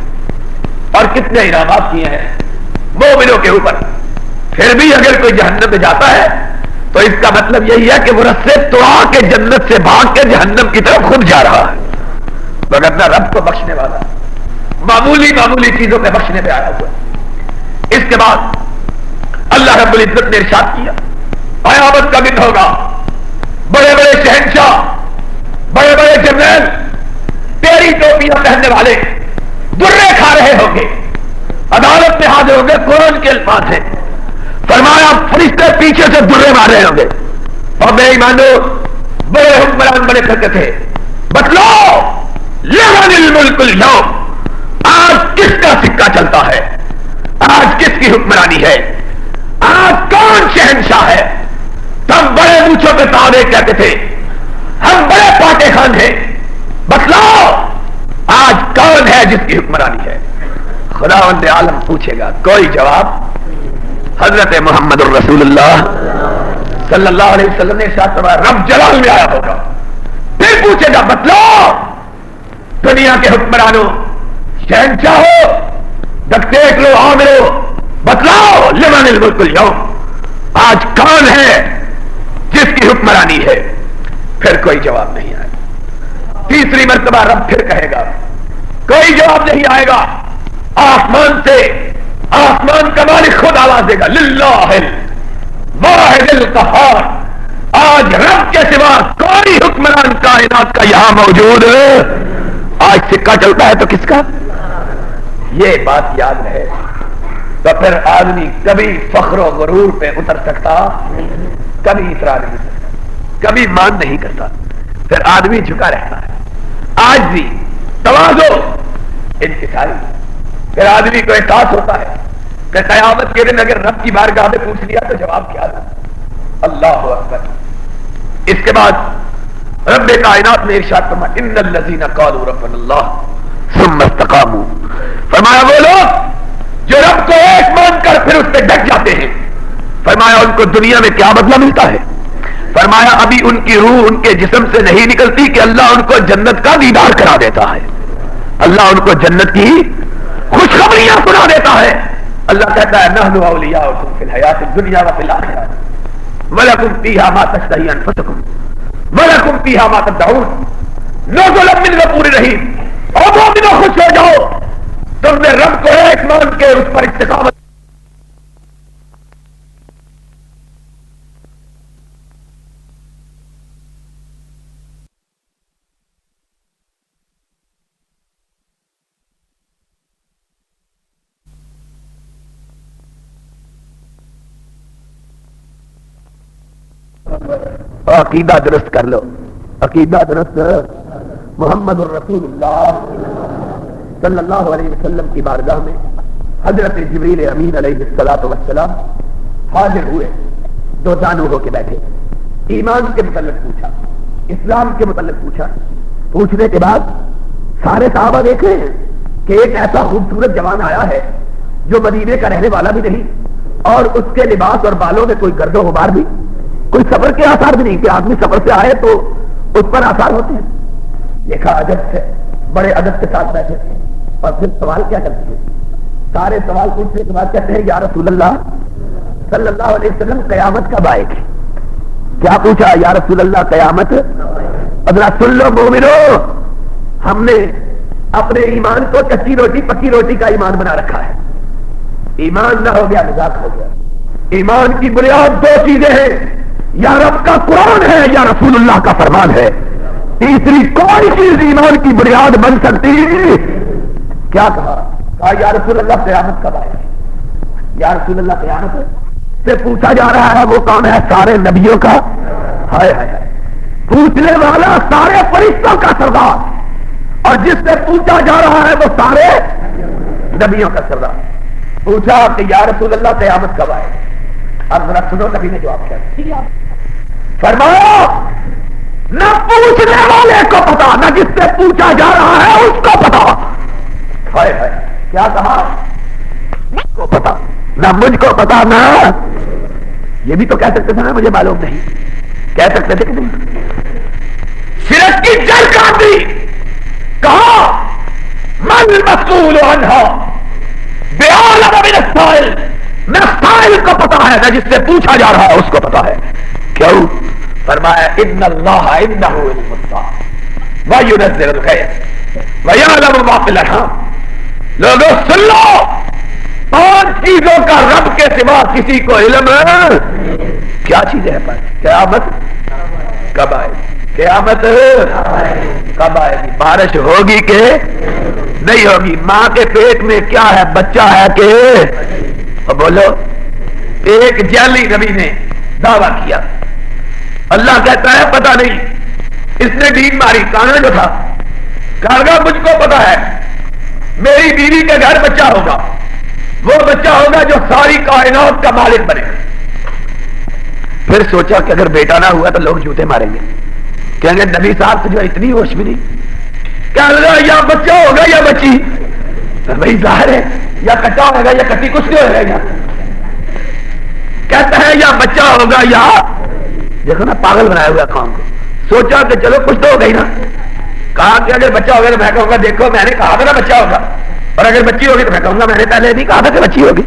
[SPEAKER 1] اور کتنے انعامات کیے ہیں مومنوں کے اوپر. پھر بھی اگر کوئی جہنم میں جاتا ہے تو اس کا مطلب یہی ہے کہ وہ رسے توڑا کے جنت سے بھاگ کے جہنم کی طرف خود جا رہا ہے. مگر نہ رب کو بخشنے والا معمولی معمولی چیزوں پہ بخشنے پہ آیا ہوا. اس کے بعد اللہ رب العزت نے ارشاد کیا قیامت کا دن ہوگا, بڑے بڑے شہنشاہ, بڑے بڑے جنرل تیری ٹوپیاں پہننے والے درے کھا رہے ہوں گے, عدالت میں حاضر ہوں گے. قرآن کے الفاظ ہیں, فرمایا فرشتے پیچھے سے درے مار رہے ہوں گے. اور بے ایمانو بڑے حکمران بڑے کرتے تھے, بتلاؤ لمن الملک اليوم, آج کس کا سکہ چلتا ہے, آج کس کی حکمرانی ہے, آج کون شہنشاہ ہے. تم بڑے مونچھوں پہ تانے کہتے تھے ہم بڑے پاٹے خان ہیں, بتلاؤ آج کون ہے جس کی حکمرانی ہے. خداوند عالم پوچھے گا, کوئی جواب. حضرت محمد الرسول اللہ صلی اللہ علیہ وسلم نے ارشاد فرمایا رب جلال میں آیا ہوگا, پھر پوچھے گا بتلاؤ دنیا کے حکمرانوں, شہنشاہوں, ڈکٹیٹروں, عاملوں, بتلاؤ لمن الملک اليوم, آج کون ہے جس کی حکمرانی ہے. پھر کوئی جواب نہیں آئے. تیسری مرتبہ رب پھر کہے گا, کوئی جواب نہیں آئے گا. آسمان سے, آسمان کا مالک خود آواز دے گا للہ الواحد القہار, آج رب کے سوا کوئی حکمران کائنات کا یہاں موجود ہے. آج سکہ چلتا ہے تو کس کا؟ یہ بات یاد رہے تو پھر آدمی کبھی فخر و غرور پہ اتر سکتا, کبھی اترا نہیں سکتا, کبھی مان نہیں کرتا. پھر آدمی جھکا رہتا ہے. آج بھی تواضع انکساری. پھر آدمی کو احساس ہوتا ہے کہ قیامت کے دن اگر رب کی بارگاہ میں پوچھ لیا تو جواب کیا دوں. اللہ اکبر. اس کے بعد رب کائنات نے ارشاد فرمایا ان الذین قالوا ربنا اللہ ثم استقاموا, فرمایا وہ لوگ جو رب کو ایک مان کر پھر اس پہ ڈٹ جاتے ہیں, فرمایا ان کو دنیا میں کیا بدلہ ملتا ہے. فرمایا ابھی ان کی روح ان کے جسم سے نہیں نکلتی کہ اللہ ان کو جنت کا دیدار کرا دیتا ہے, اللہ ان کو جنت کی خوشخبریاں سنا دیتا ہے. اللہ کہتا ہے نحن اولیاؤکم فی الحیات الدنیا وفی الآخرہ ولکم فیہا ما تشتہی انفسکم ولکم فیہا ما تدعون نزلا من غفور رحیم. اور مومنو خوش ہو جاؤ, تم نے رب کو ایک مان کے اس پر استقامت. عقیدہ درست کر لو, عقیدہ درست. محمد الرسول اللہ صلی اللہ علیہ وسلم کی بارگاہ میں حضرت جبریل امین علیہ السلام حاضر ہوئے, دو دانو ہو کے بیٹھے. ایمان کے متعلق پوچھا, اسلام کے متعلق پوچھا. پوچھنے کے بعد سارے صحابہ دیکھ رہے ہیں کہ ایک ایسا خوبصورت جوان آیا ہے جو مدینے کا رہنے والا بھی نہیں, اور اس کے لباس اور بالوں میں کوئی گرد و غبار بھی, کوئی سفر کے آثار بھی نہیں کہ آدمی سفر سے آئے تو اس پر آثار ہوتے ہیں. دیکھا ادب سے, بڑے ادب کے ساتھ بیٹھے تھے. اور پھر سوال کیا کرتے ہیں, سارے سوال پوچھنے کے بعد کہتے ہیں یا رسول اللہ صلی اللہ علیہ وسلم قیامت کب آئے گی. کیا پوچھا, یا رسول اللہ قیامت. حضرات سن لو مومنو, ہم نے اپنے ایمان کو کچی روٹی پکی روٹی کا ایمان بنا رکھا ہے. ایمان نہ ہو گیا مذاق ہو گیا. ایمان کی بنیاد دو چیزیں ہیں, یا رب کا قرآن ہے یا رسول اللہ کا فرمان ہے. تیسری کوئی چیز ایمان کی بنیاد بن سکتی. کیا کہا یا رسول اللہ قیامت کب آئے گی. یا رسول اللہ قیامت سے پوچھا جا رہا ہے وہ کون ہے, سارے نبیوں کا. ہائے ہائے, پوچھنے والا سارے فرشتوں کا سردار, اور جس سے پوچھا جا رہا ہے وہ سارے نبیوں کا سردار. پوچھا کہ یا رسول اللہ قیامت کب آئے. اب ذرا سنو نبی نے جواب کیا, فرمایا نہ پوچھنے والے کو پتا, نہ جس سے پوچھا جا رہا ہے اس کو پتا. ہائے ہائے, کیا کہا, مجھ کو پتا, نہ مجھ کو پتا, نہ یہ بھی تو کہہ سکتے تھے نا مجھے معلوم نہیں, کہہ سکتے تھے کہ نہیں. شرک کی جڑ کاٹ دی. کہا المسؤول عنها بعالم من السائل، نہ سائل کو پتا ہے نہ جس سے پوچھا جا رہا ہے اس کو پتا ہے. کیوں؟ فرمایا ان اللہ عنده علم الساعة وينزل الغیث ويعلم ما في الارحام. لوگوں سن لو، 5 چیزوں کا رب کے سوا کسی کو علم ہے. کیا چیزیں ہیں؟ قیامت کب آئے گی؟ قیامت کب آئے گی؟ بارش ہوگی کہ نہیں ہوگی؟ ماں کے پیٹ میں کیا ہے؟ بچہ ہے کہ بولو. ایک جعلی نبی نے دعویٰ کیا، اللہ کہتا ہے پتہ نہیں. اس نے ڈین ماری، کانا جو تھا کہا مجھ کو پتا ہے میری بیوی کے گھر بچہ ہوگا، وہ بچہ ہوگا جو ساری کائنات کا مالک بنے. پھر سوچا کہ اگر بیٹا نہ ہوا تو لوگ جوتے ماریں گے، کہیں گے نبی صاحب تو جو اتنی ہوش بھی نہیں. کہنے لگا یا بچہ ہوگا یا بچی. بھائی ظاہر ہے یا کٹا ہوگا یا کٹی، کچھ نہیں ہوگا. یا کہتا ہے یا بچہ ہوگا یا، دیکھو نا پاگل بنایا ہوا قوم کو. سوچا کہ چلو کچھ تو ہوگا ہی نا. کہا کہ اگر بچہ ہوگا تو میں کہوں گا دیکھو میں نے کہا تھا نا بچہ ہوگا، اور اگر بچی ہوگی تو میں کہوں گا میں نے پہلے نہیں کہا تھا کہ بچی ہوگی.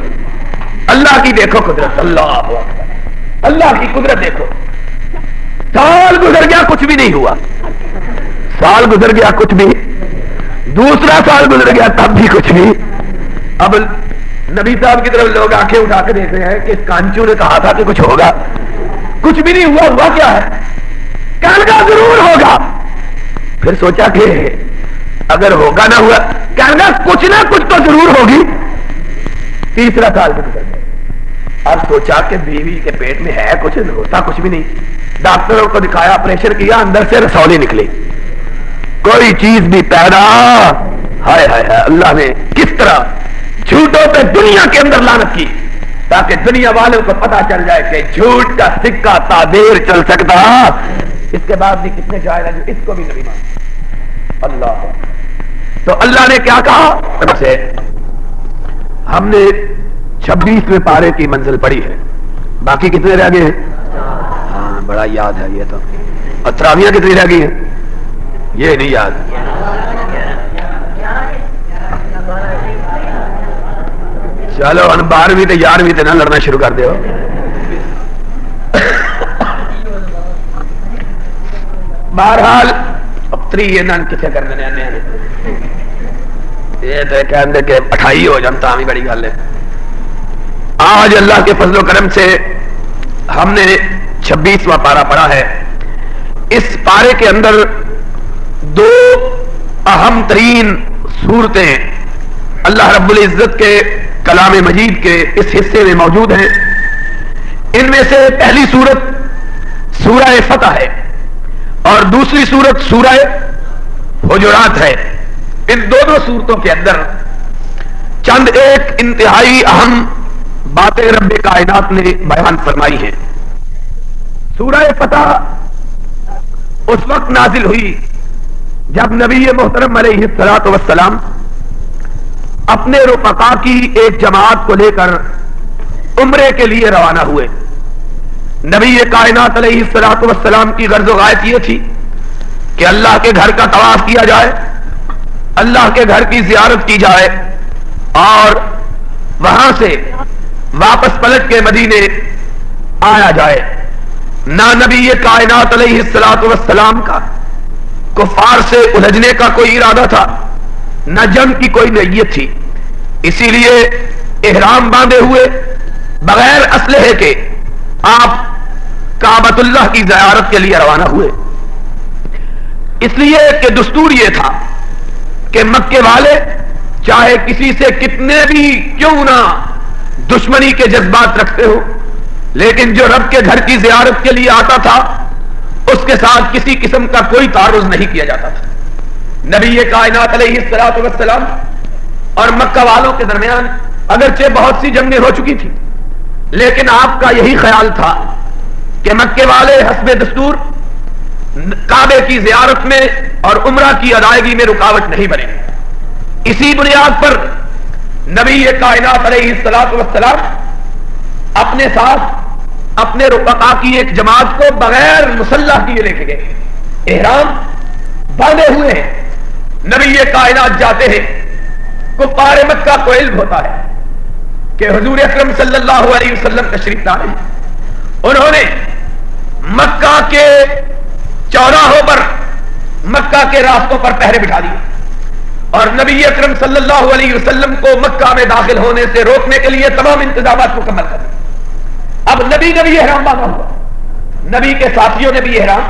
[SPEAKER 1] اللہ کی دیکھو قدرت، اللہ اکبر، اللہ کی قدرت دیکھو. سال گزر گیا کچھ بھی نہیں ہوا، سال گزر گیا کچھ بھی، دوسرا سال گزر گیا تب بھی کچھ بھی. اب نبی صاحب کی طرف لوگ آنکھیں اٹھا کے دیکھ رہے ہیں کہ اس کانچو نے کہا تھا کہ کچھ ہوگا، کچھ بھی نہیں ہوا. ہوا کیا ہے؟ کہنے لگا ضرور ہوگا. پھر سوچا کہ اگر ہوگا نہ ہوا، کہنے لگا کچھ نہ کچھ تو ضرور ہوگی. تیسرا سال بھی گزر گیا. اب سوچا کہ بیوی کے پیٹ میں ہے کچھ، ہوتا کچھ بھی نہیں. ڈاکٹروں کو دکھایا، آپریشن کیا، اندر سے رسولی نکلی، کوئی چیز بھی پیدا. ہائے ہائے ہائے، اللہ نے کس طرح جھوٹوں پہ دنیا کے اندر لعنت کی تاکہ دنیا والوں کو پتا چل جائے کہ جھوٹ کا سکہ تعدیر چل سکتا. اس کے بعد بھی کتنے جائے جو اس کو بھی نہیں مان. اللہ تو اللہ نے کیا کہا؟ سے ہم نے 26ویں پارے کی منزل پڑھی ہے، باقی کتنے رہ گئے ہیں؟ ہاں بڑا یاد ہے یہ تو. اور تراویاں کتنی رہ گئی ہیں؟ یہ نہیں یاد. چلو ہم 12ویں تے 11ویں تے نہ لڑنا شروع کر دیو. بہرحال اب 3 کتنے کرنے یہ تو کہتے کہ 28 ہو جان تا بھی بڑی گل ہے. آج اللہ کے فضل و کرم سے ہم نے 26واں پارہ پڑھا ہے. اس پارے کے اندر 2 اہم ترین صورتیں اللہ رب العزت کے کلام مجید کے اس حصے میں موجود ہیں. ان میں سے پہلی صورت سورہ فتح ہے اور دوسری صورت سورہ حجرات ہے. ان دونوں صورتوں کے اندر چند ایک انتہائی اہم باتیں رب کائنات نے بیان فرمائی ہیں. سورہ فتح اس وقت نازل ہوئی جب نبی محترم علیہ الصلوۃ والسلام اپنے رفقا کی ایک جماعت کو لے کر عمرے کے لیے روانہ ہوئے. نبی کائنات علیہ الصلوۃ والسلام کی غرض و غایت یہ تھی کہ اللہ کے گھر کا طواف کیا جائے، اللہ کے گھر کی زیارت کی جائے اور وہاں سے واپس پلٹ کے مدینے آیا جائے. نہ نبی کائنات علیہ الصلوۃ والسلام کا کفار سے الجھنے کا کوئی ارادہ تھا، نہ جنگ کی کوئی نیت تھی. اسی لیے احرام باندھے ہوئے بغیر اسلحے کے آپ کعبۃ اللہ کی زیارت کے لیے روانہ ہوئے. اس لیے کہ دستور یہ تھا کہ مکے والے چاہے کسی سے کتنے بھی کیوں نہ دشمنی کے جذبات رکھتے ہو، لیکن جو رب کے گھر کی زیارت کے لیے آتا تھا اس کے ساتھ کسی قسم کا کوئی تعارض نہیں کیا جاتا تھا. نبی کائنات علیہ الصلوۃ والسلام اور مکہ والوں کے درمیان اگرچہ بہت سی جنگیں ہو چکی تھی، لیکن آپ کا یہی خیال تھا کہ مکے والے حسب دستور کعبے کی زیارت میں اور عمرہ کی ادائیگی میں رکاوٹ نہیں بنے. اسی بنیاد پر نبی کائنات علیہ الصلوۃ والسلام اپنے ساتھ اپنے رفقا کی ایک جماعت کو بغیر مسلح کیے لے کے گئے. احرام باندھے ہوئے ہیں، نبی کائنات جاتے ہیں کفار مکہ کو علم ہوتا ہے کہ حضور اکرم صلی اللہ علیہ وسلم تشریف لائے، انہوں نے مکہ کے چوراہوں پر، مکہ کے راستوں پر پہرے بٹھا دیے اور نبی اکرم صلی اللہ علیہ وسلم کو مکہ میں داخل ہونے سے روکنے کے لیے تمام انتظامات مکمل کر دیے۔ اب نبی نے بھی احرام باندھا ہوا، نبی کے ساتھیوں نے بھی احرام،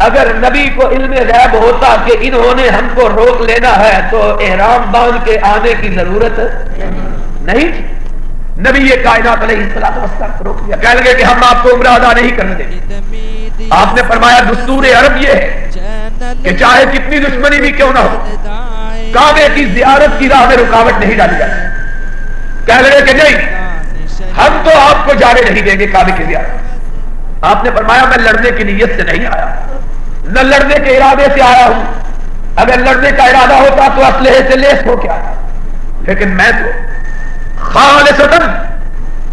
[SPEAKER 1] اگر نبی کو علم غیب ہوتا کہ انہوں نے ہم کو روک لینا ہے تو احرام باندھ کے آنے کی ضرورت نہیں تھی۔ نبی یہ کائنات علیہ السلام کو روک دیا، کہہ لگے کہ ہم آپ کو عمرہ ادا نہیں کرنے دیں گے۔ آپ نے فرمایا دستور عرب یہ ہے کہ چاہے کتنی دشمنی بھی کیوں نہ ہو، کعبے کی زیارت کی راہ میں رکاوٹ نہیں ڈالی جاتی۔ کہہ لگے کہ نہیں، ہم تو آپ کو جانے نہیں دیں گے کعبے کی زیارت۔ آپ نے فرمایا میں لڑنے کی نیت سے نہیں آیا، نہ لڑنے کے ارادے سے آیا ہوں، اگر لڑنے کا ارادہ ہوتا تو اسلحے سے لیس ہو کے آیا، لیکن میں تو خالصتاً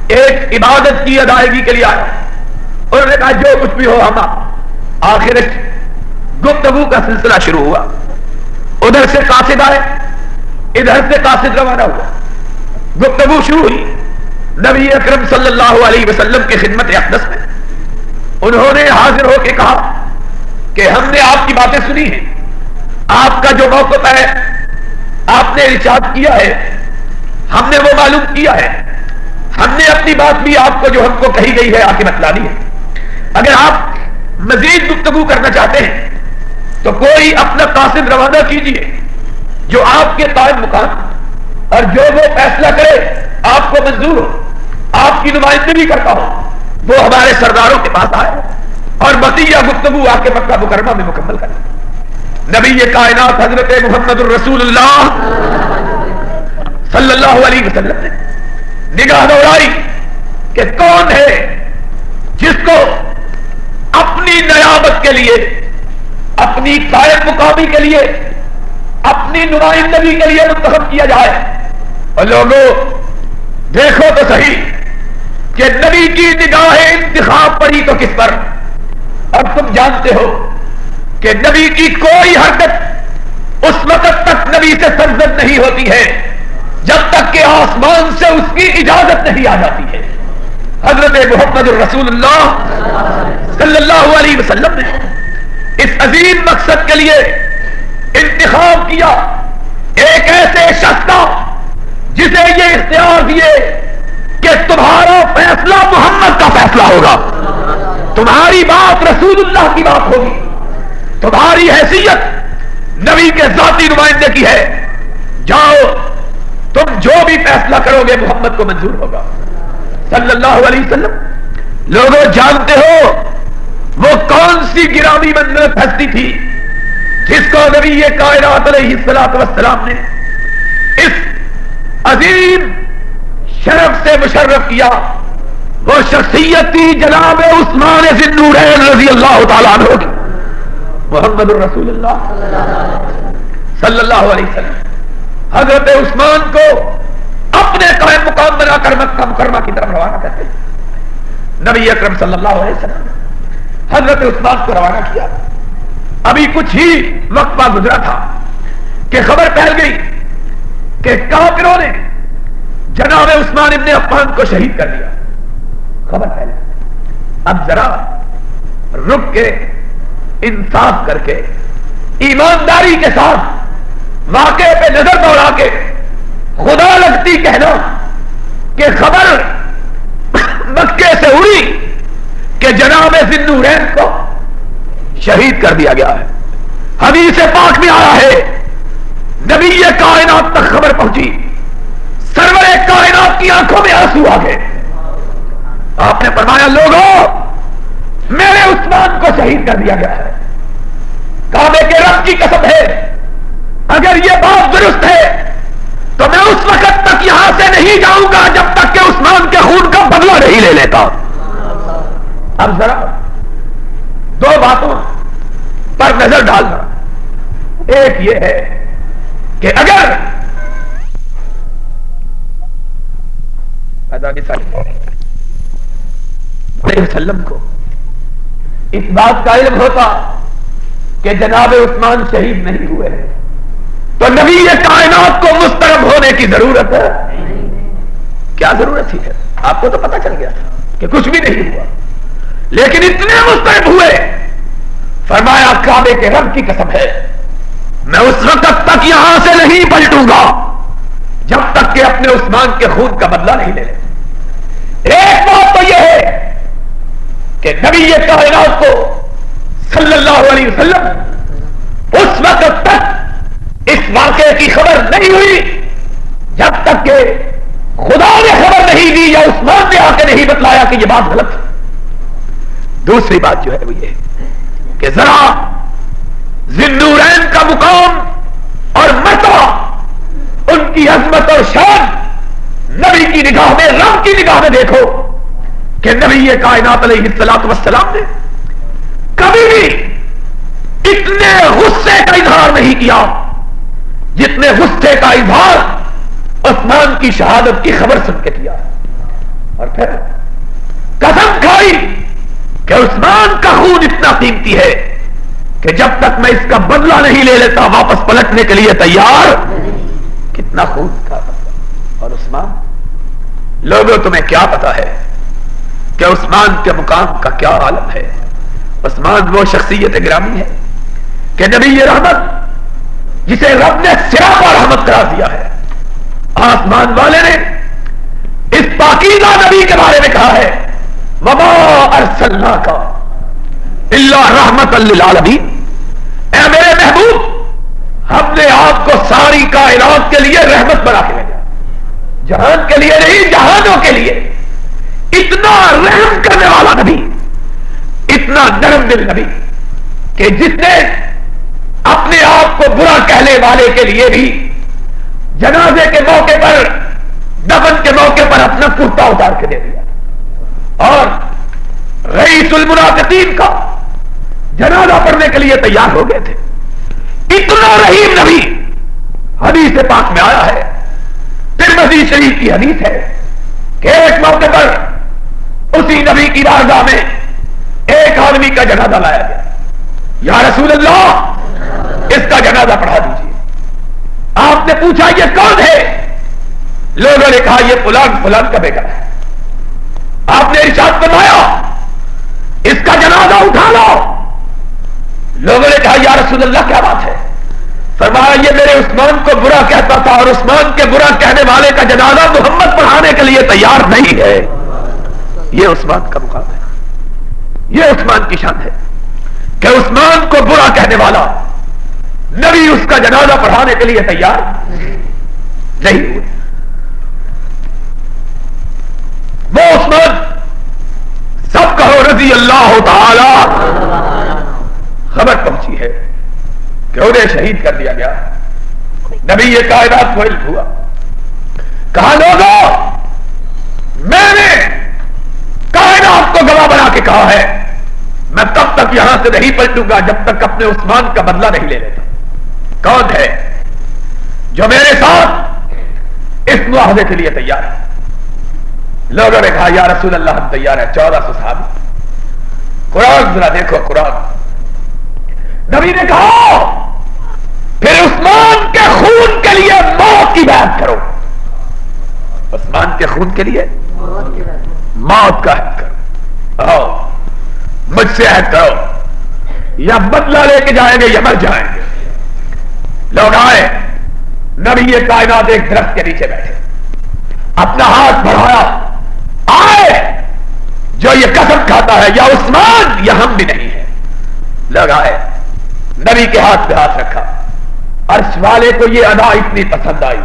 [SPEAKER 1] ایک عبادت کی ادائیگی کے لیے آیا۔ انہوں نے کہا جو کچھ بھی ہو ہم آخر گفتگو کا سلسلہ شروع ہوا، ادھر سے قاصد آئے، ادھر سے قاصد روانہ ہوا، گفتگو شروع ہوئی۔ نبی اکرم صلی اللہ علیہ وسلم کی خدمت اقدس میں انہوں نے حاضر ہو کے کہا کہ ہم نے آپ کی باتیں سنی ہیں، آپ کا جو موقف ہے آپ نے ارشاد کیا ہے، ہم نے وہ معلوم کیا ہے، ہم نے اپنی بات بھی آپ کو جو ہم کو کہی گئی ہے آ کے بتلانی ہے۔ اگر آپ مزید گفتگو کرنا چاہتے ہیں تو کوئی اپنا قاصد روانہ کیجیے جو آپ کے قائم مقام اور جو وہ فیصلہ کرے آپ کو منظور ہو، آپ کی نمائندگی کرتا ہو، وہ ہمارے سرداروں کے پاس آئے اور بقیہ گفتگو آ کے مکہ مکرمہ میں مکمل کرے۔ نبی یہ کائنات حضرت محمد الرسول اللہ صلی اللہ علیہ وسلم نے نگاہ دوڑائی کہ کون ہے جس کو اپنی نیابت کے لیے، اپنی قائم مقامی کے لیے، اپنی نمائندگی کے لیے منتخب کیا جائے۔ اور لوگوں دیکھو تو صحیح کہ نبی کی نگاہ انتخاب پڑی تو کس پر؟ اور تم جانتے ہو کہ نبی کی کوئی حرکت اس وقت تک نبی سے سرزد نہیں ہوتی ہے جب تک کہ آسمان سے اس کی اجازت نہیں آ جاتی ہے۔ حضرت محمد الرسول اللہ صلی اللہ علیہ وسلم نے اس عظیم مقصد کے لیے انتخاب کیا ایک ایسے شخص کا جسے یہ اختیار دیے کہ تمہارا فیصلہ محمد کا فیصلہ ہوگا، تمہاری بات رسول اللہ کی بات ہوگی، تمہاری حیثیت نبی کے ذاتی نمائندے کی ہے، جاؤ تم جو بھی فیصلہ کرو گے محمد کو منظور ہوگا صلی اللہ علیہ وسلم۔ لوگوں جانتے ہو وہ کون سی گرامی منزلت ہستی تھی جس کو نبی یہ کائنات علیہ السلام نے اس عظیم شرف سے مشرف کیا؟ وہ شخصیت تھی جناب عثمان ذی النورین رضی اللہ تعالیٰ عنہ کی، محمد الرسول اللہ صلی اللہ علیہ وسلم حضرت عثمان کو اپنے قائم مقام بنا کر مکہ مکرمہ کی طرف روانہ کرتے ہیں۔ نبی اکرم صلی اللہ علیہ وسلم نے حضرت عثمان کو روانہ کیا۔ ابھی کچھ ہی وقفہ گزرا تھا کہ خبر پھیل گئی کہ کافروں نے جناب عثمان ابن عفان کو شہید کر دیا۔ خبر پھیل گئی۔ اب ذرا رک کے انصاف کر کے ایمانداری کے ساتھ واقعے پہ نظر دوڑا کے خدا لگتی کہنا کہ خبر مکے سے اڑی کہ جناب ذی النورین کو شہید کر دیا گیا ہے۔ حدیث پاک میں آیا ہے نبی کائنات تک خبر پہنچی، سرور کائنات کی آنکھوں میں آنسو آ گئے۔ آپ نے فرمایا لوگوں میرے عثمان کو شہید کر دیا گیا ہے، کعبے کے رب کی قسم ہے اگر یہ بات درست ہے تو میں اس وقت تک یہاں سے نہیں جاؤں گا جب تک کہ عثمان کے خون کا بدلہ نہیں لے لیتا۔ اب ذرا دو باتوں پر نظر ڈالنا، ایک یہ ہے کہ اگر وسلم کو اس بات کا علم ہوتا کہ جناب عثمان شہید نہیں ہوئے ہیں تو تو نبی کائنات کو مسترب ہونے کی ضرورت ہے؟ کیا ضرورت ہی ہے؟ آپ کو تو پتا چل گیا تھا کہ کچھ بھی نہیں ہوا، لیکن اتنے مسترب ہوئے، فرمایا کعبے کے رب کی قسم ہے میں اس وقت تک یہاں سے نہیں پلٹوں گا جب تک کہ اپنے عثمان کے خون کا بدلہ نہیں لے لے۔ ایک بات تو یہ ہے کہ نبی کائنات کو صلی اللہ علیہ وسلم اس وقت تک اس واقعے کی خبر نہیں ہوئی جب تک کہ خدا نے خبر نہیں دی یا عثمان نے آ کے نہیں بتلایا کہ یہ بات غلط ہے۔ دوسری بات جو ہے وہ یہ کہ ذرا ذی-النورین کا مقام اور مرتبہ، ان کی عظمت اور شان نبی کی نگاہ میں، رب کی نگاہ میں دیکھو کہ نبی کائنات علیہ الصلوۃ والسلام نے کبھی بھی اتنے غصے کا اظہار نہیں کیا جتنے غصے کا اظہار عثمان کی شہادت کی خبر سن کے کیا، اور پھر قسم کھائی کہ عثمان کا خون اتنا قیمتی ہے کہ جب تک میں اس کا بدلہ نہیں لے لیتا واپس پلٹنے کے لیے تیار۔ کتنا خون کا بدلہ! اور عثمان، لوگوں تمہیں کیا پتا ہے کہ عثمان کے مقام کا کیا عالم ہے؟ عثمان وہ شخصیت گرامی ہے کہ نبی رحمت جسے رب نے سراپا رحمت قرار دیا ہے، آسمان والے نے اس پاکیزہ نبی کے بارے میں کہا ہے وما ارسلناک الا رحمت للعالمین، اے میرے محبوب ہم نے آپ کو ساری کائنات کے لیے رحمت بنا کے بھیجا، جہان کے لیے نہیں، جہانوں کے لیے۔ اتنا رحم کرنے والا نبی، اتنا نرم دل نبی کہ جس نے اپنے آپ کو برا کہنے والے کے لیے بھی جنازے کے موقع پر، دفن کے موقع پر اپنا کرتا اتار کے دے دیا، اور رئیس المنافقین کا جنازہ پڑھنے کے لیے تیار ہو گئے تھے۔ اتنا رحیم نبی، حدیث پاک میں آیا ہے، ترمذی شریف کی حدیث ہے کہ ایک موقع پر اسی نبی کی بارگاہ میں ایک آدمی کا جنازہ لایا گیا۔ یا رسول اللہ اس کا جنازہ پڑھا دیجیے۔ آپ نے پوچھا یہ کون ہے؟ لوگوں نے کہا یہ فلان فلان کا بیٹا ہے۔ آپ نے ارشاد فرمایا اس کا جنازہ اٹھا لو۔ لوگوں نے کہا یا رسول اللہ کیا بات ہے؟ فرمایا یہ میرے عثمان کو برا کہتا تھا اور عثمان کے برا کہنے والے کا جنازہ محمد پڑھانے کے لیے تیار نہیں ہے۔ یہ عثمان کا مقام ہے، یہ عثمان کی شان ہے کہ عثمان کو برا کہنے والا نبی اس کا جنازہ پڑھانے کے لیے تیار نہیں ہوئے۔ وہ عثمان، سب کہو رضی اللہ تعالی، خبر پہنچی ہے کہ انہیں شہید کر دیا گیا۔ نبی یہ کائنات کو علم ہوا، کہا لوگوں میں نے کائنات کو گواہ بنا کے کہا ہے میں تب تک یہاں سے نہیں پلٹوں گا جب تک اپنے عثمان کا بدلہ نہیں لے لیتا۔ کون ہے جو میرے ساتھ اس معاہدے کے لیے تیار ہے؟ لوگوں نے کہا یا رسول اللہ ہم تیار ہیں۔ 1400 صحابی۔ قرآن ذرا دیکھو، قرآن نبی نے کہا پھر عثمان کے خون کے لیے موت کی بیعت کرو۔ عثمان کے خون کے لیے موت کا عہد کرو، آؤ مجھ سے عہد کرو، یا بدلہ لے کے جائیں گے یا مر جائیں گے۔ لوگ آئے، نبی یہ کائنات ایک درخت کے نیچے بیٹھے، اپنا ہاتھ بڑھایا، آئے جو یہ قسم کھاتا ہے یا عثمان یا ہم بھی نہیں ہے۔ لوگ آئے، نبی کے ہاتھ پہ ہاتھ رکھا، عرش والے کو یہ ادا اتنی پسند آئی،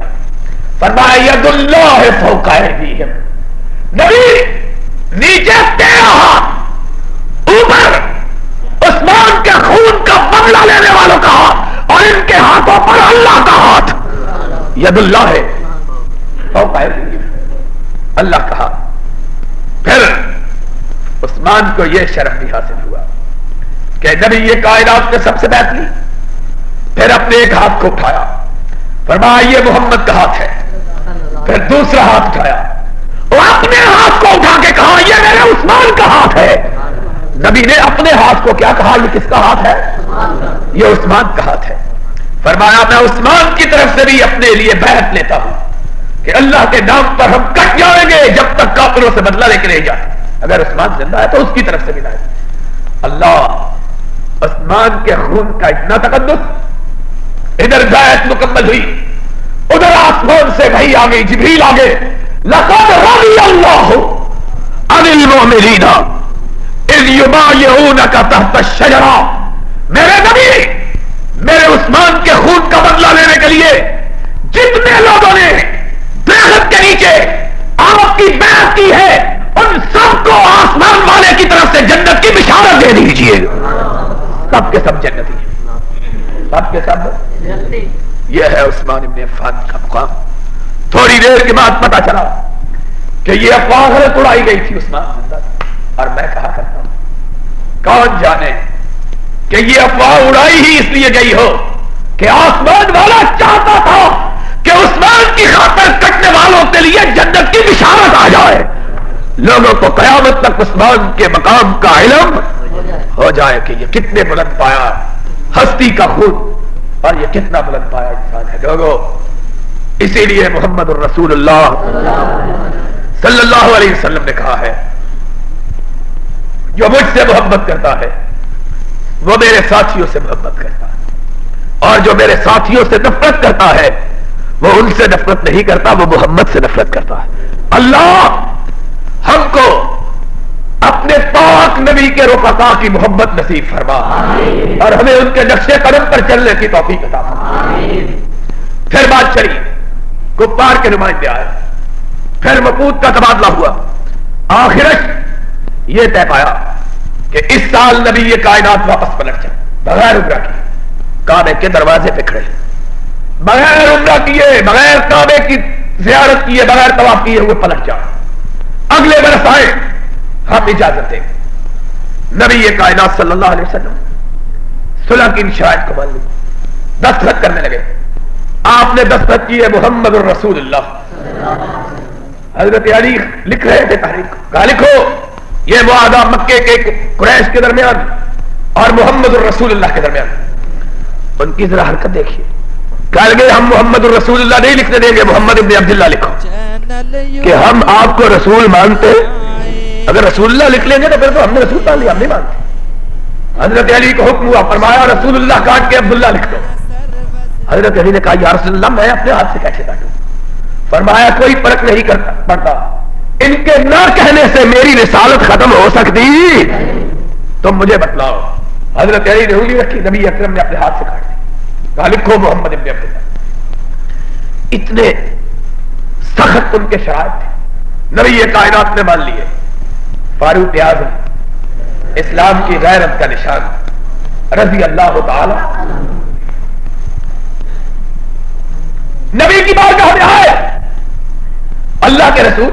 [SPEAKER 1] فرمایا ید اللہ فوق ایدیہم، نبی نیچے تیرا ہاتھ، اوپر عثمان کے خون کا بدلہ لینے والوں کا ہاتھ، اور ان کے ہاتھوں پر اللہ کا ہاتھ، ید اللہ ہے فوق ایدیہم، اللہ کا ہاتھ۔ پھر عثمان کو یہ شرف بھی حاصل ہوا کہ نبی یہ کائنات نے سب سے بیعت لی، پھر اپنے ایک ہاتھ کو اٹھایا، فرمایا یہ محمد کا ہاتھ ہے، پھر دوسرا ہاتھ اٹھایا اور اپنے ہاتھ کو اٹھا کے کہا یہ میرے عثمان کا ہاتھ ہے۔ نبی نے اپنے ہاتھ کو کیا کہا؟ یہ کس کا ہاتھ ہے؟ یہ عثمان کا ہاتھ ہے۔ فرمایا میں عثمان کی طرف سے بھی اپنے لیے بیعت لیتا ہوں کہ اللہ کے نام پر ہم کٹ جائیں گے جب تک کافروں سے بدلہ لے کے نہیں جائیں. اگر عثمان زندہ ہے تو اس کی طرف سے بھی لائے. اللہ عثمان کے خون کا اتنا تقدس. ادھر بیعت مکمل ہوئی, ادھر آسمان سے وحی آ گئی, جبریل آ گئے. لقد رضی اللہ عن المؤمنین اذ یبایعونک تحت الشجرہ. میرے نبی, میرے عثمان کے خون کا بدلہ لینے کے لیے جتنے لوگوں نے درخت کے نیچے آپ کی بیعت کی ہے ان سب کو آسمان والے کی طرف سے جنت کی بشارت دے دیجیے. سب کے سب جنتی ہیں, سب کے سب. یہ ہے عثمان ابن عفان کا مقام. تھوڑی دیر کے بعد پتا چلا کہ یہ افواہ غلط اڑائی گئی تھی. عثمان زندہ تھا. اور میں کہا کرتا ہوں کون جانے کہ یہ افواہ اڑائی ہی اس لیے گئی ہو کہ آسمان والا چاہتا تھا کہ عثمان کی خاطر کٹنے والوں کے لیے جنت کی بشارت آ جائے. لوگوں کو قیامت تک عثمان کے مقام کا علم ہو جائے کہ یہ کتنے بلند پایا ہستی کا خون اور یہ کتنا بلند پایا انسان ہے. لوگوں اسی لیے محمد الرسول اللہ صلی اللہ علیہ وسلم نے کہا ہے جو مجھ سے محبت کرتا ہے وہ میرے ساتھیوں سے محبت کرتا ہے اور جو میرے ساتھیوں سے نفرت کرتا ہے وہ ان سے نفرت نہیں کرتا, وہ محمد سے نفرت کرتا ہے. اللہ ہم کو اپنے پاک نبی کے رفقا کی محبت نصیب فرما اور ہمیں ان کے نقش قدم پر چلنے کی توفیق عطا فرما. پھر بات چلی, کفار کے نمائندے آئے, پھر وقود کا تبادلہ ہوا. آخرت یہ طے پایا کہ اس سال نبی یہ کائنات واپس پلٹ جائے بغیر عمرہ کیے, کعبے کے دروازے پہ کھڑے, بغیر عمرہ کیے, بغیر کعبے کی زیارت کیے, بغیر طواف کیے ہوئے پلٹ جائے. اگلے برس آئے, ہم اجازت دیں. نبی یہ کائنات صلی اللہ علیہ وسلم صلح کی شرائط کو مان لی, دستخط کرنے لگے. آپ نے دستخط کیے محمد الرسول اللہ. حضرت علی لکھ رہے تھے تحریک, کہا لکھو یہ معاہدہ مکے کے قریش کے درمیان اور محمد الرسول اللہ کے درمیان. ان کی ذرا حرکت دیکھیے, کہا گئے ہم محمد الرسول اللہ نہیں لکھنے دیں گے, محمد ابن عبداللہ لکھو کہ ہم آپ کو رسول مانتے. اگر رسول اللہ لکھ لیں گے تو پھر تو ہم نے رسول مان لیا, ہم نہیں مانتے. حضرت علی کو حکم ہوا, فرمایا رسول اللہ کاٹ کے عبداللہ لکھ دو. حضرت علی نے کہا یا رسول اللہ میں اپنے ہاتھ سے کیسے کاٹوں؟ فرمایا کوئی فرق نہیں پڑتا, ان کے نہ کہنے سے میری رسالت ختم ہو سکتی, تم مجھے بتلاؤ. حضرت علی نے انگلی رکھی, نبی اکرم نے اپنے ہاتھ سے کاٹ دی, کہا لکھو محمد ابن عبداللہ. اتنے سخت ان کے شرائط تھے, نبی یہ کائنات نے مان لیے. فاروق اعظم اسلام کی غیرت کا نشان رضی اللہ تعالی نبی کی بارگاہ میں آئے. اللہ کے رسول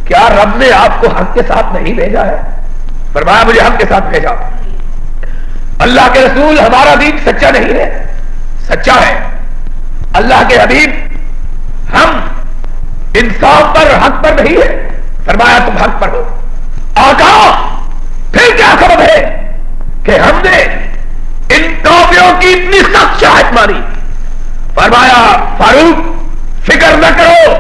[SPEAKER 1] کیا رب نے آپ کو حق کے ساتھ نہیں بھیجا ہے؟ فرمایا مجھے حق کے ساتھ بھیجا. اللہ کے رسول ہمارا دین سچا نہیں ہے, سچا ہے. اللہ کے حبیب ہم انصاف پر حق پر نہیں ہے. فرمایا تم حق پر ہو. آقا پھر کیا سبب ہے کہ ہم نے ان کافروں کی اتنی سخت شاہد مانی؟ فرمایا فاروق فکر نہ کرو,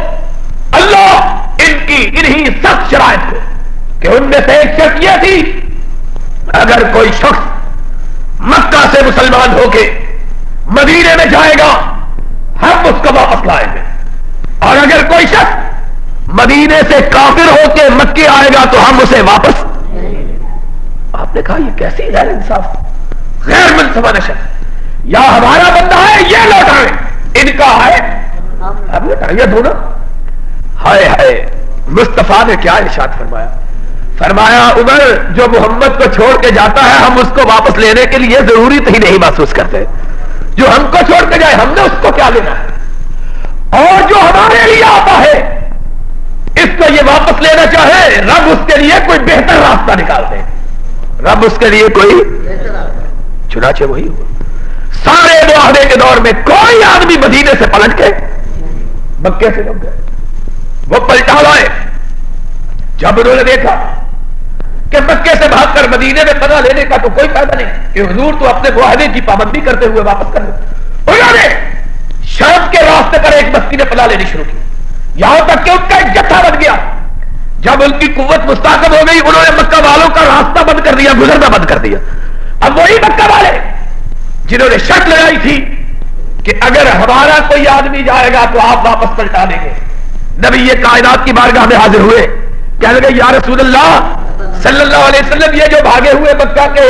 [SPEAKER 1] اللہ ان کی انہی سخت شرائط کو, کہ ان میں سے ایک شرط یہ تھی اگر کوئی شخص مکہ سے مسلمان ہو کے مدینے میں جائے گا ہم اس کو واپس لائیں گے, اور اگر کوئی شخص مدینے سے کافر ہو کے مکے آئے گا تو ہم اسے واپس. آپ نے کہا یہ کیسی غیر انصاف, غیر منصفانہ شرط. یا ہمارا بندہ ہے یہ لوٹائیں, ان کا ہے ہم لوٹائیں, یہ دونوں. ہائے ہائے, مصطفیٰ نے کیا ارشاد فرمایا؟ فرمایا عمر جو محمد کو چھوڑ کے جاتا ہے ہم اس کو واپس لینے کے لیے ضروری ہی نہیں محسوس کرتے. جو ہم کو چھوڑ کے جائے ہم نے اس کو کیا لینا ہے, اور جو ہمارے لیے آتا ہے اس کو یہ واپس لینا چاہے رب اس کے لیے کوئی بہتر راستہ نکال دے. رب اس کے لیے کوئی, چنانچہ وہی ہوا. سارے معاہدے کے دور میں کوئی آدمی مدینے سے پلٹ کے مکے سے لوگ گئے, وہ پلٹا لائے. جب انہوں نے دیکھا کہ مکے سے بھاگ کر مدینے میں پناہ لینے کا تو کوئی فائدہ نہیں کہ حضور تو اپنے معاہدے کی پابندی کرتے ہوئے واپس کر لیں۔ انہوں نے شام کے راستے پر ایک بستی میں پناہ لینی شروع کی، یہاں تک کہ ان کا ایک جتھا بن گیا۔ جب ان کی قوت مستحکم ہو گئی، انہوں نے مکہ والوں کا راستہ بند کر دیا، گزرنا بند کر دیا۔ اب وہی مکہ والے جنہوں نے شرط لگائی تھی کہ اگر ہمارا کوئی آدمی جائے گا تو آپ واپس پلٹا دیں گے، نبی یہ کائنات کی بارگاہ میں حاضر ہوئے، کہنے لگے یا رسول اللہ صلی اللہ علیہ وسلم، یہ جو بھاگے ہوئے مکہ کے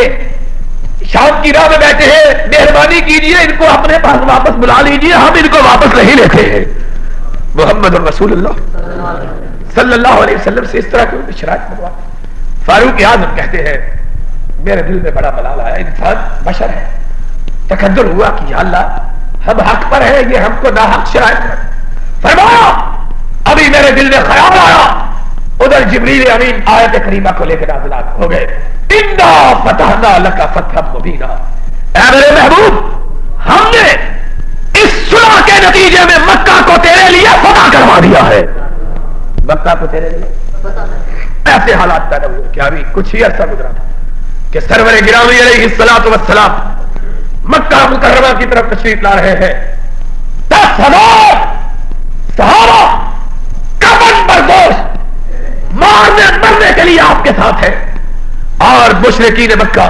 [SPEAKER 1] شام کی راہ میں بیٹھے ہیں، مہربانی کیجئے ان کو اپنے پاس واپس بلا لیجئے، ہم ان کو واپس نہیں لیتے ہیں۔ محمد رسول اللہ صلی اللہ علیہ وسلم سے اس طرح کی شرائط منوا۔ فاروق اعظم کہتے ہیں میرے دل میں بڑا ملال آیا، انسان بشر ہے، تقدر ہوا کہ یا اللہ ہم حق پر ہیں، یہ ہم کو ناحق شرائط ہے۔ فرمایا ابھی میرے دل میں خیال آیا، ادھر جبریل امین آیت کریمہ کو لے کے نازلات ہو گئے، انا فتحنا لک فتحا مبینا، اے میرے محبوب ہم نے اس صلح کے نتیجے میں مکہ کو تیرے لیے فتح کروا دیا ہے، مکہ کو تیرے لیے۔ ایسے حالات پیدا ہوئے کہ ابھی کچھ ہی عرصہ گزرا تھا کہ سرور گرامی علیہ الصلوۃ والسلام مکہ مکرمہ کی طرف تشریف لا رہے ہیں، 10,000 صحابہ کفن بردوش مارنے مرنے کے لیے آپ کے ساتھ ہے، اور مشرکین مکہ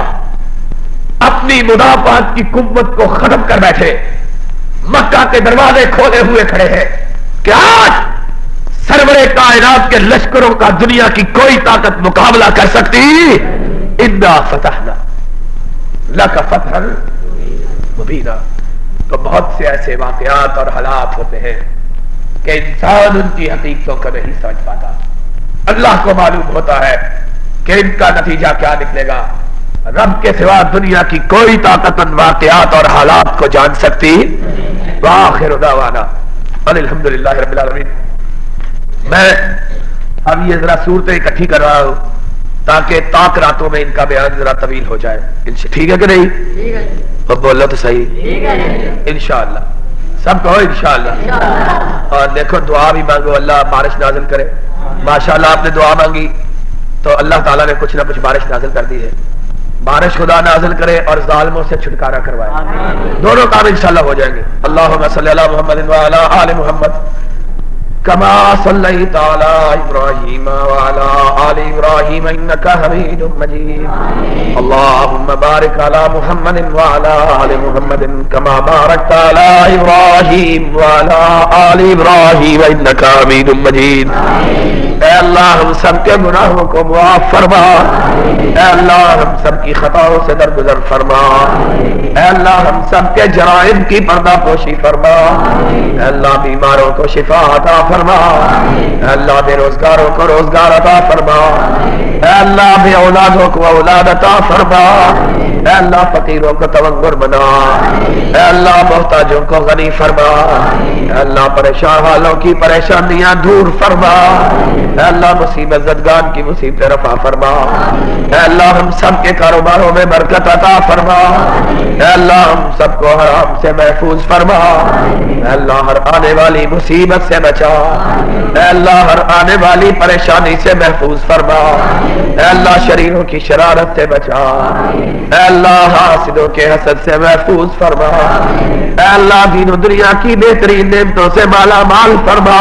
[SPEAKER 1] اپنی مدافعت کی قوت کو ختم کر بیٹھے، مکہ کے دروازے کھولے ہوئے کھڑے ہیں کہ آج سرور کائنات کے لشکروں کا دنیا کی کوئی طاقت مقابلہ کر سکتی۔ انا فتحنا لک فتحا مبینا۔ تو بہت سے ایسے واقعات اور حالات ہوتے ہیں کہ انسان ان کی حقیقتوں کو نہیں سمجھ پاتا، اللہ کو معلوم ہوتا ہے کہ ان کا نتیجہ کیا نکلے گا۔ رب کے سوا دنیا کی کوئی طاقت ان واقعات اور حالات کو جان سکتی۔ وآخر دعوانا ان الحمدللہ رب العالمین۔ میں اب یہ ذرا صورتیں اکٹھی کر رہا ہوں تاکہ طاق راتوں میں ان کا بیان ذرا طویل ہو جائے، ٹھیک ہے کہ نہیں؟ اب بولو تو صحیح، انشاءاللہ سب کہو انشاءاللہ۔ اور دیکھو دعا بھی مانگو اللہ بارش نازل کرے۔ ماشاءاللہ آپ نے دعا مانگی تو اللہ تعالیٰ نے کچھ نہ کچھ بارش نازل کر دی ہے۔ بارش خدا نازل کرے اور ظالموں سے چھٹکارا کروائے، دونوں کام انشاءاللہ ہو جائیں گے۔ اللہم صلی علی محمد وعلی آل محمد کما صلیت علی ابراہیم وعلی آل ابراہیم انک حمید مجید۔ اللہم بارک علی محمد وعلی آل محمد کما بارکت علی ابراہیم وعلی آل ابراہیم انک حمید مجید۔ اے اللہ ہم سب کے گناہوں کو معاف فرما، اے اللہ ہم سب کی خطاؤں سے درگزر فرما، اے اللہ ہم سب کے جرائم کی پردہ پوشی فرما، اے اللہ بیماروں کو شفا عطا فرما، اے اللہ بے روزگاروں کو روزگار عطا فرما، اے اللہ بے اولادوں کو اولاد عطا فرما، اے اللہ فقیروں کو تونگر بنا، اے اللہ محتاجوں کو غنی فرما، اے اللہ پریشان حالوں کی پریشانیاں دور فرما، اے اللہ مصیبت زدگان کی مصیبت رفع فرما، اے اللہ ہم سب کے کاروباروں میں برکت عطا فرما، اے اللہ ہم سب کو حرام سے محفوظ فرما، اے اللہ ہر آنے والی مصیبت سے بچا، اے اللہ ہر آنے والی پریشانی سے محفوظ فرما، اے اللہ شریروں کی شرارت سے بچا، اے اللہ حاسدوں کے حسد سے محفوظ فرما، اے اللہ دین و دنیا کی بہترین نعمتوں سے مالا مال فرما،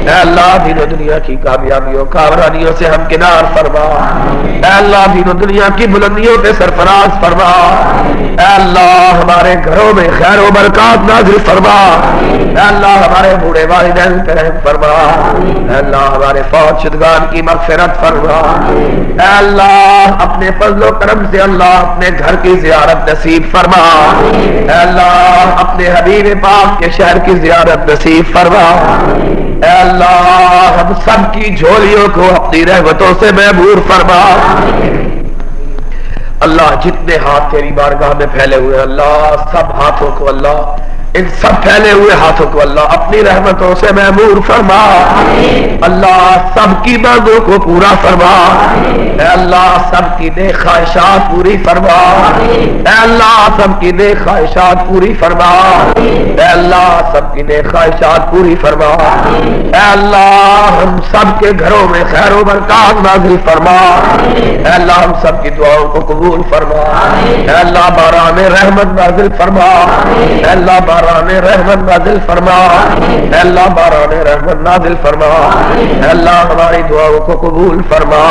[SPEAKER 1] اے اللہ دین و دنیا کی کامیابیوں کامرانیوں سے ہم کنار فرما، اے اللہ دین و دنیا کی بلندیوں پہ سرفراز فرما، اے اللہ ہمارے گھروں میں خیر و برکات نازل فرما، اے اللہ ہمارے بوڑھے والدین پہ رحم فرما، اے اللہ ہمارے فوت شدگان کی مغفرت فرما، اے اللہ اپنے فضل و کرم سے اللہ اپنے گھر کی زیارت نصیب فرما، اے اللہ اپنے حبیب پاک کے شہر کی زیارت نصیب فرما، اے اللہ ہم سب کی جھولیوں کو اپنی رحمتوں سے معمور فرما۔ اللہ جتنے ہاتھ تیری بارگاہ میں پھیلے ہوئے اللہ سب ہاتھوں کو اللہ ان سب پھیلے ہوئے ہاتھوں کو اللہ اپنی رحمتوں سے معمور فرما. اللہ سب کی مانگوں کو پورا فرما. اے اللہ سب کی نیک خواہشات پوری فرما. اے اللہ سب کی نیک خواہشات پوری فرما. اے اللہ سب کی نیک خواہشات پوری فرما. اے اللہ ہم سب کے گھروں میں خیر و برکات نازل فرما. اے اللہ ہم سب کی دعاؤں کو قبول فرما. اے اللہ باران رحمت نازل فرما. اے اللہ باران رحمت نازل فرما. اے اللہ باران رحمت نازل فرما. اے اللہ ہماری دعاؤں کو قبول فرما.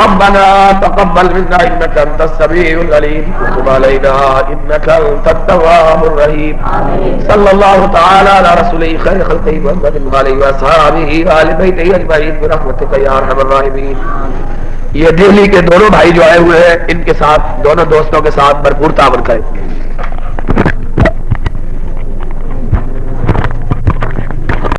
[SPEAKER 1] ربنا تقبل منا انك انت السميع العليم وتب علينا انك انت التواب الرحيم. صلى الله تعالى على رسوله خير خلقه محمد وعلى اصحابه وآل بيته اجمعين برحمتك يا ارحم الراحمين. یہ دہلی کے دونوں بھائی جو آئے ہوئے ہیں ان کے ساتھ دونوں دوستوں کے ساتھ بھرپور تعاون کریں.